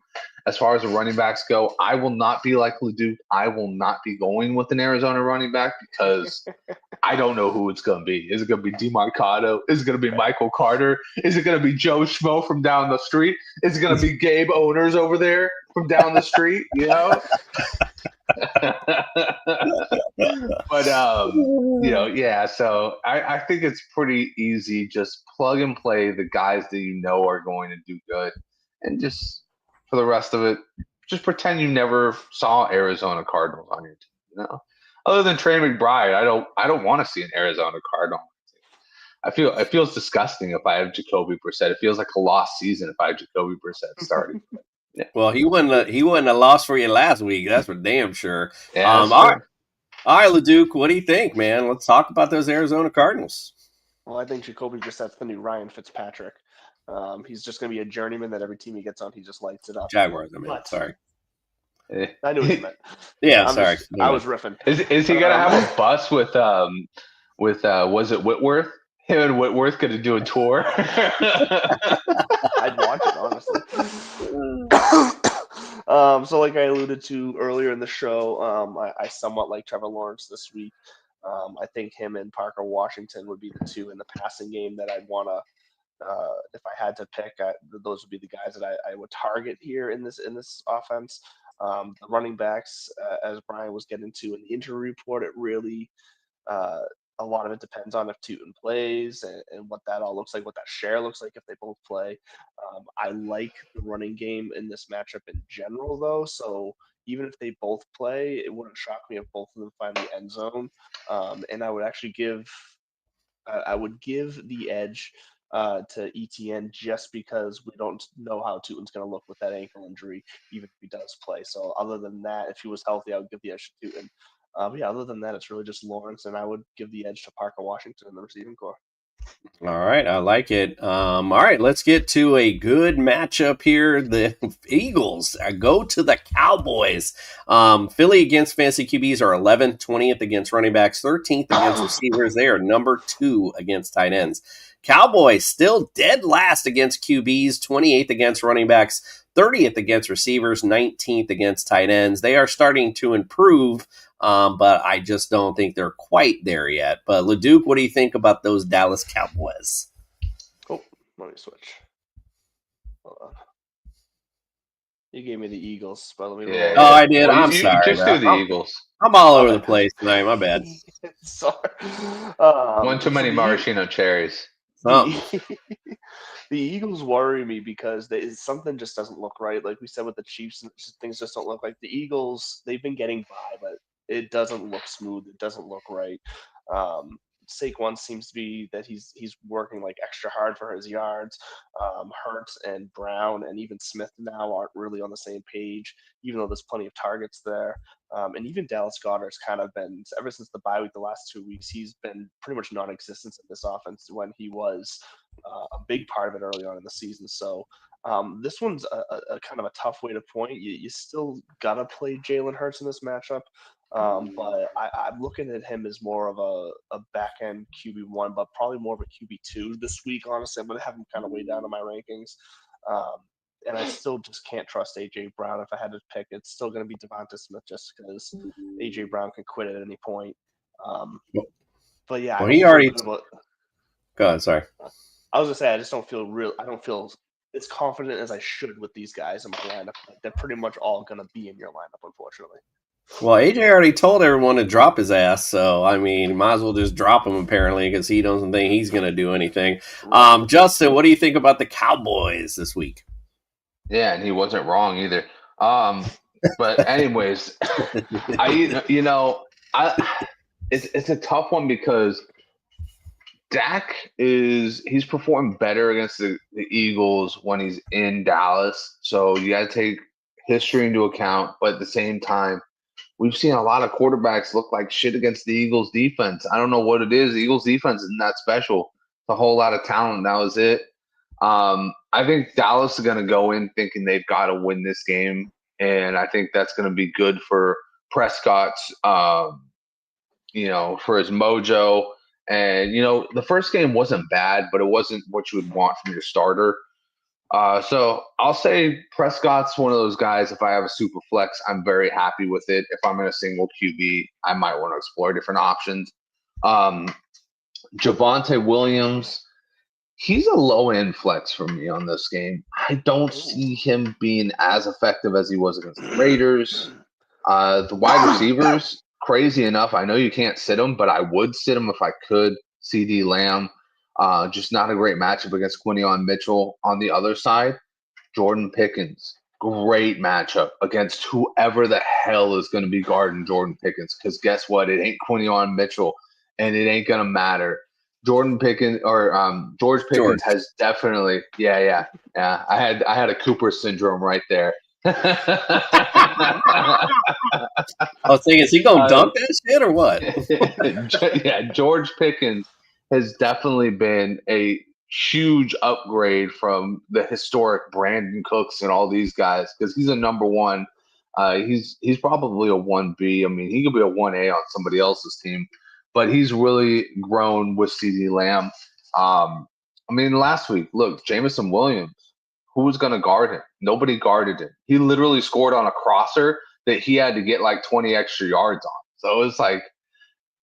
As far as the running backs go, I will not be like Leduc. I will not be going with an Arizona running back because I don't know who it's going to be. Is it going to be DeMarcado? Is it going to be Michael Carter? Is it going to be Joe Schmo from down the street? Is it going to be Gabe Owners over there from down the street? You know? But yeah, so I think it's pretty easy. Just plug and play the guys that you know are going to do good, and just for the rest of it, just pretend you never saw Arizona Cardinals on your team. You know, other than Trey McBride, I don't want to see an Arizona Cardinal. It feels disgusting if I have Jacoby Brissett. It feels like a lost season if I have Jacoby Brissett starting. Yeah. Well, he wouldn't have lost for you last week. That's for damn sure. Yeah, all right, Leduc, what do you think, man? Let's talk about those Arizona Cardinals. Well, I think Jacoby Brissett's the new Ryan Fitzpatrick. He's just going to be a journeyman that every team he gets on, he just lights it up. Jaguars, I mean. Sorry. I knew what you meant. Yeah, sorry. I was riffing. Is he going to have a bus with was it Whitworth? Him and Whitworth going to do a tour? I'd watch it, honestly. So like I alluded to earlier in the show, I somewhat like Trevor Lawrence this week. I think him and Parker Washington would be the two in the passing game that I'd want to, if I had to pick, those would be the guys that I would target here in this offense. The running backs, as Brian was getting to in the injury report, it really a lot of it depends on if Tootin plays and what that all looks like, what that share looks like if they both play. I like the running game in this matchup in general, though. So even if they both play, it wouldn't shock me if both of them find the end zone. And I would actually give the edge to ETN just because we don't know how Tootin's going to look with that ankle injury, even if he does play. So other than that, if he was healthy, I would give the edge to Tootin. Yeah, other than that, it's really just Lawrence, and I would give the edge to Parker Washington in the receiving core. All right, I like it. All right, let's get to a good matchup here. The Eagles go to the Cowboys. Philly against fantasy QBs are 11th, 20th against running backs, 13th against receivers. They are number 2 against tight ends. Cowboys still dead last against QBs, 28th against running backs, 30th against receivers, 19th against tight ends. They are starting to improve, but I just don't think they're quite there yet. But Leduc, what do you think about those Dallas Cowboys? Oh, let me switch. Hold on. You gave me the Eagles, but let me. Yeah. Oh, I did. I'm sorry. Just do the Eagles. I'm all over the place tonight. My bad. Sorry. One too many maraschino cherries. The Eagles worry me because something just doesn't look right. Like we said with the Chiefs, things just don't look like the Eagles. They've been getting by, but it doesn't look smooth. It doesn't look right. Saquon seems to be that he's working like extra hard for his yards. Hurts and Brown and even Smith now aren't really on the same page, even though there's plenty of targets there. And even Dallas Goedert's kind of been, ever since the bye week, the last 2 weeks, he's been pretty much non-existent in this offense when he was a big part of it early on in the season. So this one's a kind of a tough way to point. You still got to play Jalen Hurts in this matchup. But I'm looking at him as more of a back-end QB1, but probably more of a QB2 this week, honestly. I'm going to have him kind of way down in my rankings. And I still just can't trust A.J. Brown. If I had to pick, it's still going to be Devonta Smith just because A.J. Brown can quit at any point. But yeah. Well, he already – go ahead, sorry. I was going to say, I just don't feel as confident as I should with these guys in my lineup. They're pretty much all going to be in your lineup, unfortunately. Well, AJ already told everyone to drop his ass, so I mean, might as well just drop him apparently because he doesn't think he's going to do anything. Justin, what do you think about the Cowboys this week? Yeah, and he wasn't wrong either. But anyways, it's a tough one because Dak he's performed better against the Eagles when he's in Dallas. So you got to take history into account, but at the same time, we've seen a lot of quarterbacks look like shit against the Eagles defense. I don't know what it is. The Eagles defense isn't that special. It's a whole lot of talent. That was it. I think Dallas is going to go in thinking they've got to win this game, and I think that's going to be good for Prescott's, for his mojo. And the first game wasn't bad, but it wasn't what you would want from your starter. So I'll say Prescott's one of those guys. If I have a super flex, I'm very happy with it. If I'm in a single QB, I might want to explore different options. Javonte Williams, he's a low end flex for me on this game. I don't see him being as effective as he was against the Raiders. The wide receivers, crazy enough, I know you can't sit him, but I would sit him if I could. CD Lamb. Just not a great matchup against Quinion Mitchell. On the other side, Jordan Pickens. Great matchup against whoever the hell is going to be guarding Jordan Pickens. Because guess what? It ain't Quinion Mitchell, and it ain't going to matter. Jordan Pickens or George Pickens has definitely, yeah. I had a Cooper syndrome right there. I was thinking, is he going to dunk that shit or what? Yeah, George Pickens has definitely been a huge upgrade from the historic Brandon Cooks and all these guys because he's a number one. He's probably a 1B. I mean, he could be a 1A on somebody else's team, but he's really grown with CD Lamb. Last week, look, Jamison Williams, who was going to guard him? Nobody guarded him. He literally scored on a crosser that he had to get like 20 extra yards on. So it's like,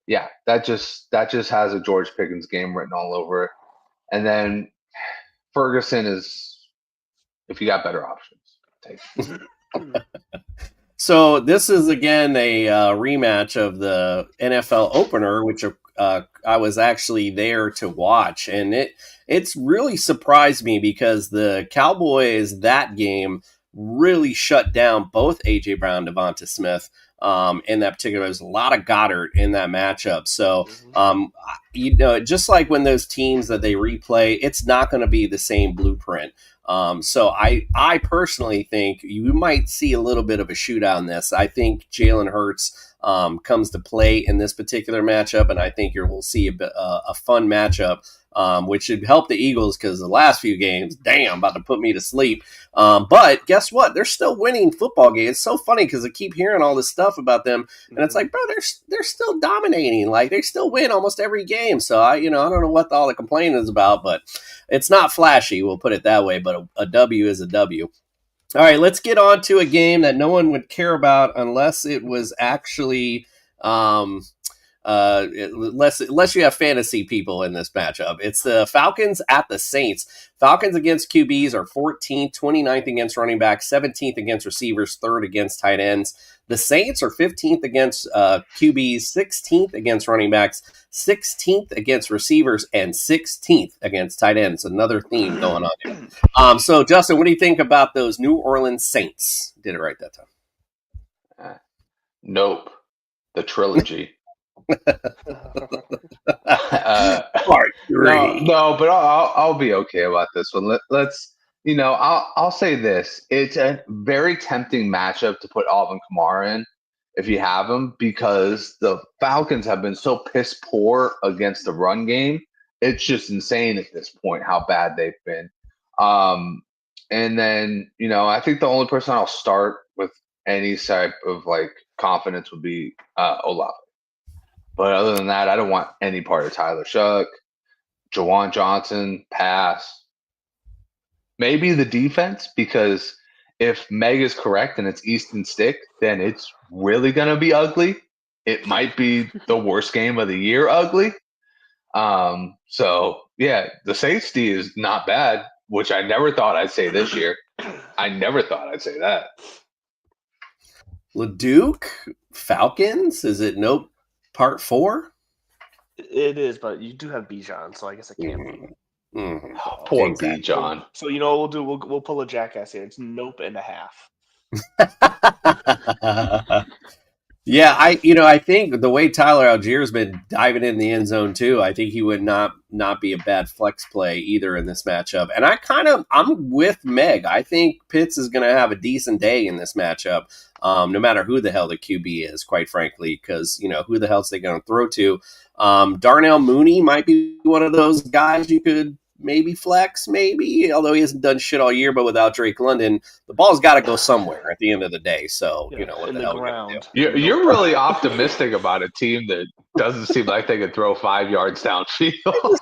yeah, that just has a George Pickens game written all over it. And then Ferguson is, if you got better options, take it. So this is again a rematch of the NFL opener, which I was actually there to watch, and it's really surprised me because the Cowboys that game really shut down both AJ Brown, Devonta Smith. In that particular, there's a lot of Goddard in that matchup. So, just like when those teams that they replay, it's not going to be the same blueprint. So I personally think you might see a little bit of a shootout in this. I think Jalen Hurts comes to play in this particular matchup, and I think we'll see a fun matchup. Which should help the Eagles because the last few games, about to put me to sleep. But guess what? They're still winning football games. It's so funny because I keep hearing all this stuff about them, and it's like, bro, they're still dominating. Like they still win almost every game. So I don't know what all the complaining is about, but it's not flashy. We'll put it that way. But a W is a W. All right, let's get on to a game that no one would care about unless it was actually. Unless you have fantasy people in this matchup. It's the Falcons at the Saints. Falcons against QBs are 14th, 29th against running backs, 17th against receivers, 3rd against tight ends. The Saints are 15th against QBs, 16th against running backs, 16th against receivers, and 16th against tight ends. Another theme going on here. So, Justin, what do you think about those New Orleans Saints? Did it right that time. Nope. The trilogy. Part 3. No, but I'll be okay about this one. Let's I'll say this: it's a very tempting matchup to put Alvin Kamara in if you have him because the Falcons have been so piss poor against the run game. It's just insane at this point how bad they've been. And then I think the only person I'll start with any type of like confidence would be Olave. But other than that, I don't want any part of Tyler Shuck, Jawan Johnson, pass. Maybe the defense, because if Meg is correct and it's Easton Stick, then it's really going to be ugly. It might be the worst game of the year ugly. So, yeah, the safety is not bad, which I never thought I'd say this year. I never thought I'd say that. LeDuc Falcons? Is it nope? Part 4? It is, but you do have Bijan, so I guess it can't be. Mm-hmm. Poor Bijan. So you know what we'll do? We'll pull a jackass here. It's nope and a half. Yeah, I think the way Tyler Allgeier's been diving in the end zone too, I think he would not be a bad flex play either in this matchup. And I'm with Meg. I think Pitts is going to have a decent day in this matchup, no matter who the hell the QB is, quite frankly, because who the hell's they going to throw to? Darnell Mooney might be one of those guys you could maybe flex, although he hasn't done shit all year. But without Drake London, the ball's got to go somewhere at the end of the day. So what the hell? Ground. You're really optimistic about a team that doesn't seem like they could throw 5 yards downfield.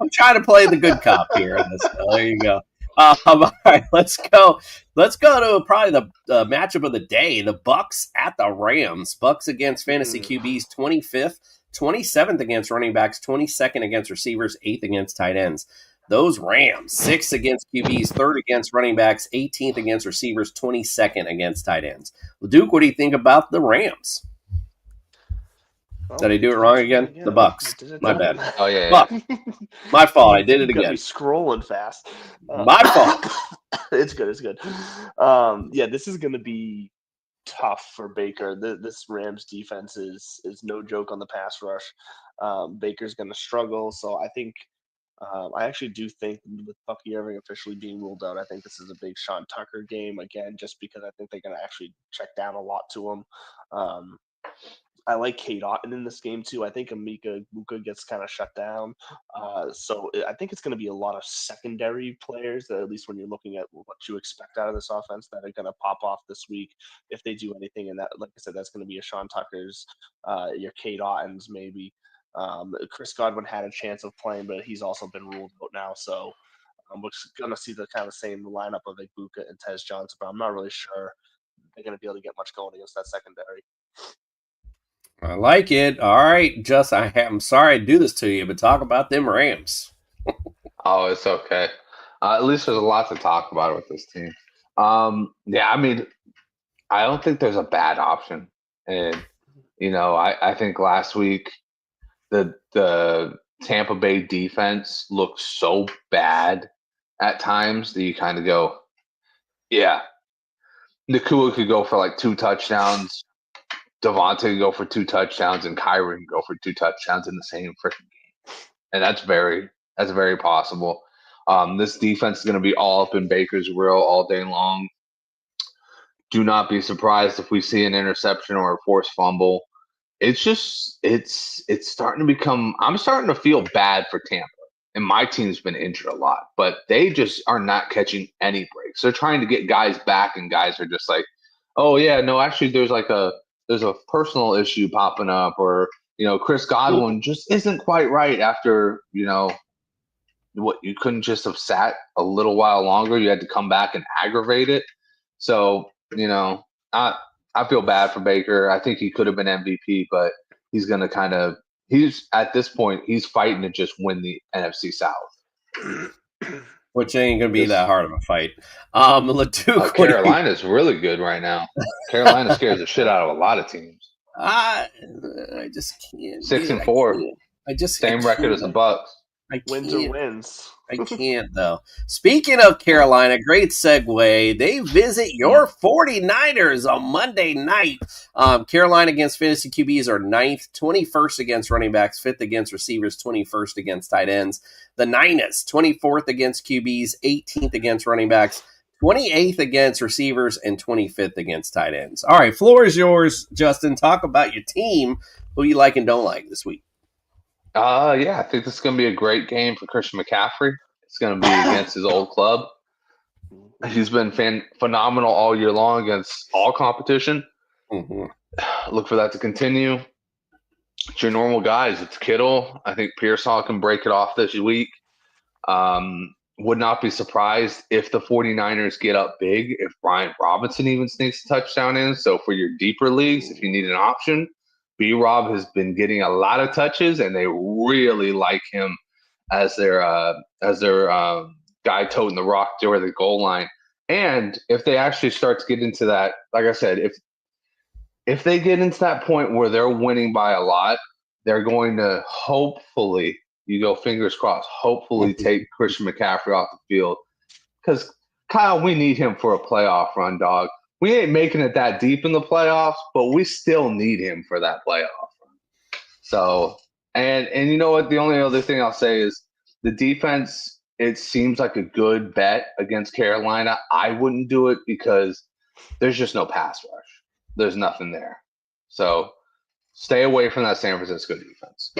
I'm trying to play the good cop here. There you go. All right, let's go. Let's go to probably the matchup of the day: the Bucks at the Rams. Bucks against fantasy QBs, 25th, 27th against running backs, 22nd against receivers, 8th against tight ends. Those Rams, 6th against QBs, 3rd against running backs, 18th against receivers, 22nd against tight ends. Well, Duke, what do you think about the Rams? Did I do it wrong again? The Bucks. My bad. Oh, yeah. Buck. My fault. I did it again. Be scrolling fast. My fault. It's good. It's good. This is going to be tough for Baker. This Rams defense is no joke on the pass rush. Baker's going to struggle. So I think I actually do think with Bucky Irving officially being ruled out, I think this is a big Sean Tucker game again, just because I think they're going to actually check down a lot to him. I like Kate Otten in this game too. I think Emeka Egbuka gets kind of shut down. So I think it's going to be a lot of secondary players, at least when you're looking at what you expect out of this offense, that are going to pop off this week if they do anything. And that, like I said, that's going to be a Sean Tucker's, your Kate Ottens maybe. Chris Godwin had a chance of playing, but he's also been ruled out now. So we're going to see the kind of same lineup of Egbuka and Tez Johnson, but I'm not really sure they're going to be able to get much going against that secondary. I like it. All right, I'm sorry to do this to you, but talk about them Rams. Oh, it's okay. At least there's a lot to talk about with this team. I mean, I don't think there's a bad option. And, I think last week the Tampa Bay defense looked so bad at times that you kind of go, yeah, Nakua could go for like 2 touchdowns. Devontae can go for 2 touchdowns, and Kyrie can go for 2 touchdowns in the same freaking game, and that's very possible. This defense is going to be all up in Baker's grill all day long. Do not be surprised if we see an interception or a forced fumble. It's just it's starting to become. I'm starting to feel bad for Tampa, and my team's been injured a lot, but they just are not catching any breaks. They're trying to get guys back, and guys are just like, oh yeah, no, actually, there's a personal issue popping up, or Chris Godwin just isn't quite right after what you couldn't just have sat a little while longer. You had to come back and aggravate it. So I feel bad for Baker. I think he could have been MVP, but he's going to he's at this point, he's fighting to just win the NFC South. Which ain't going to be that hard of a fight. Carolina's really good right now. Carolina scares the shit out of a lot of teams. I just can't. 6-4. Same record as the Bucks. Wins or wins. I can't, though. Speaking of Carolina, great segue. They visit your 49ers on Monday night. Carolina against fantasy QBs are 9th, 21st against running backs, 5th against receivers, 21st against tight ends. The Niners, 24th against QBs, 18th against running backs, 28th against receivers, and 25th against tight ends. All right, floor is yours, Justin. Talk about your team. Who you like and don't like this week? I think this is going to be a great game for Christian McCaffrey. It's going to be against his old club. He's been phenomenal all year long against all competition. Mm-hmm. Look for that to continue. It's your normal guys. It's Kittle. I think Pearsall can break it off this week. Would not be surprised if the 49ers get up big, if Brian Robinson even sneaks a touchdown in. So for your deeper leagues, if you need an option, B-Rob has been getting a lot of touches, and they really like him as their guy toting the rock toward the goal line. And if they actually start to get into that, like I said, if they get into that point where they're winning by a lot, they're going to hopefully, you go fingers crossed, hopefully take Christian McCaffrey off the field. Because, Kyle, we need him for a playoff run, dog. We ain't making it that deep in the playoffs, but we still need him for that playoff run. So, and you know what? The only other thing I'll say is the defense, it seems like a good bet against Carolina. I wouldn't do it because there's just no pass rush. There's nothing there. So stay away from that San Francisco defense.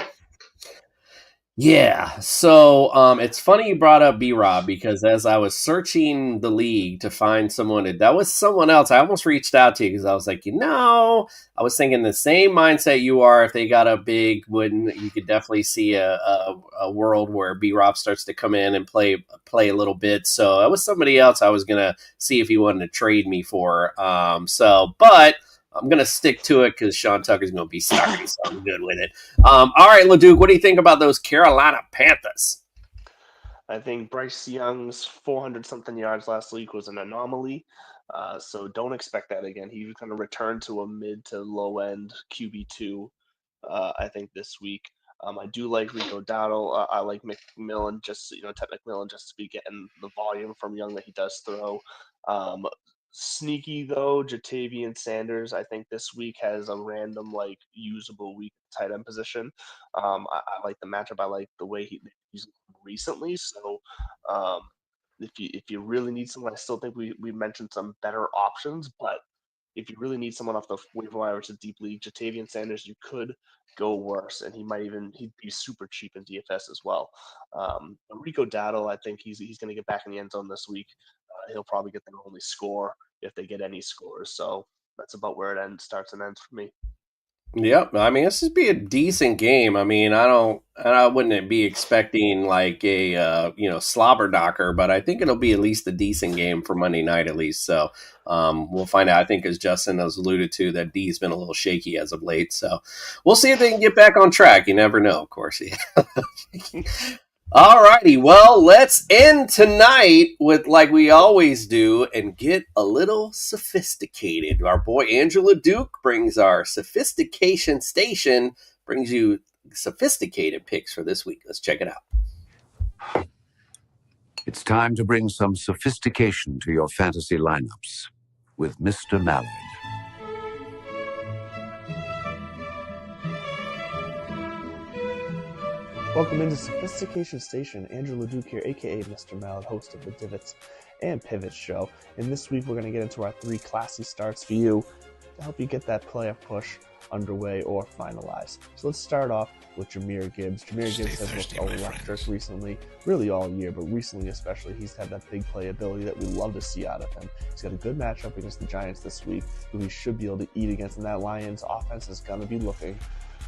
Yeah, so it's funny you brought up B-Rob because as I was searching the league to find someone, that was someone else. I almost reached out to you because I was like, I was thinking the same mindset you are. If they got a big win, you could definitely see a world where B-Rob starts to come in and play a little bit. So that was somebody else I was gonna see if he wanted to trade me for. But I'm going to stick to it because Sean Tucker's going to be sorry, so I'm good with it. All right, LeDuc, what do you think about those Carolina Panthers? I think Bryce Young's 400-something yards last week was an anomaly, so don't expect that again. He's going to return to a mid to low-end QB2, I think, this week. I do like Rico Dowdle. I like McMillan, Ted McMillan, just to be getting the volume from Young that he does throw. Sneaky though, Jatavian Sanders, I think this week has a random usable week tight end position. I like the matchup. I like the way he's used recently. So if you really need someone, I still think we mentioned some better options. But if you really need someone off the waiver wire, it's a deep league. Jatavian Sanders, you could go worse, and he'd be super cheap in DFS as well. Rico Dowdle, I think he's going to get back in the end zone this week. He'll probably get their only score if they get any scores. So that's about where it starts and ends for me. Yep, I mean this would be a decent game. I mean, I wouldn't be expecting like a slobber knocker, but I think it'll be at least a decent game for Monday night at least. So we'll find out. I think as Justin has alluded to, that D's been a little shaky as of late. So we'll see if they can get back on track. You never know, of course. All righty, well, let's end tonight with like we always do and get a little sophisticated. Our boy Andrew LeDuc brings our sophistication station, brings you sophisticated picks for this week. Let's check it out. It's time to bring some sophistication to your fantasy lineups with Mr. Mallard. Welcome into Sophistication Station. Andrew LeDuc here, a.k.a. Mr. Mallard, host of the Divots and Pivots show. And this week we're going to get into our 3 classy starts for you to help you get that playoff push underway or finalized. So let's start off with Jahmyr Gibbs. Jahmyr Gibbs has looked electric recently, really all year, but recently especially. He's had that big playability that we love to see out of him. He's got a good matchup against the Giants this week, who he should be able to eat against, and that Lions offense is going to be looking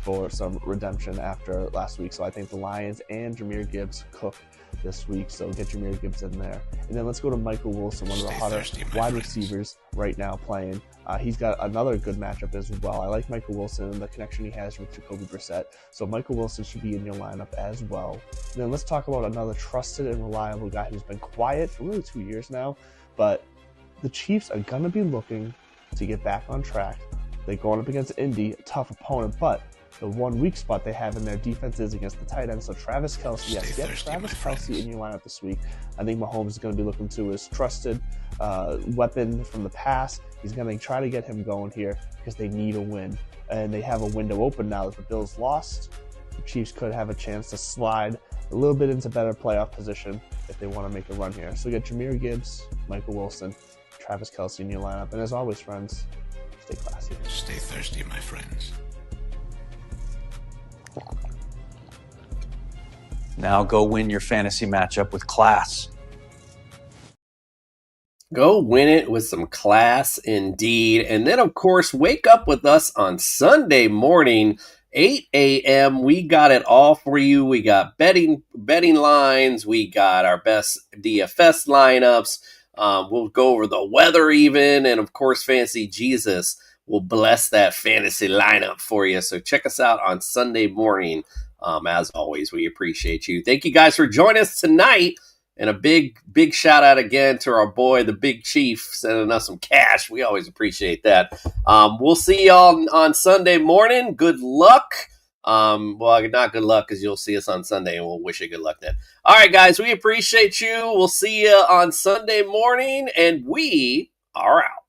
for some redemption after last week. So I think the Lions and Jahmyr Gibbs cook this week. So get Jahmyr Gibbs in there. And then let's go to Michael Wilson, one of the hotter wide receivers right now playing. He's got another good matchup as well. I like Michael Wilson and the connection he has with Jacoby Brissett. So Michael Wilson should be in your lineup as well. And then let's talk about another trusted and reliable guy who's been quiet for really 2 years now. But the Chiefs are going to be looking to get back on track. They're going up against Indy, a tough opponent, but the one weak spot they have in their defense is against the tight end. So Travis Kelce, yes, get Travis Kelce in your lineup this week. I think Mahomes is going to be looking to his trusted weapon from the pass. He's going to try to get him going here because they need a win. And they have a window open now that the Bills lost. The Chiefs could have a chance to slide a little bit into better playoff position if they want to make a run here. So get Jahmyr Gibbs, Michael Wilson, Travis Kelce in your lineup. And as always, friends, stay classy. Stay thirsty, my friends. Now go win your fantasy matchup with class. Go win it with some class indeed. And then, of course, wake up with us on Sunday morning, 8 a.m. We got it all for you. We got betting lines. We got our best DFS lineups. We'll go over the weather even. And, of course, Fantasy Jesus will bless that fantasy lineup for you. So check us out on Sunday morning. As always, we appreciate you. Thank you guys for joining us tonight. And a big shout out again to our boy, the Big Chief, sending us some cash. We always appreciate that. We'll see y'all on Sunday morning. Good luck. Well, not good luck because you'll see us on Sunday and we'll wish you good luck then. All right, guys, we appreciate you. We'll see you on Sunday morning and we are out.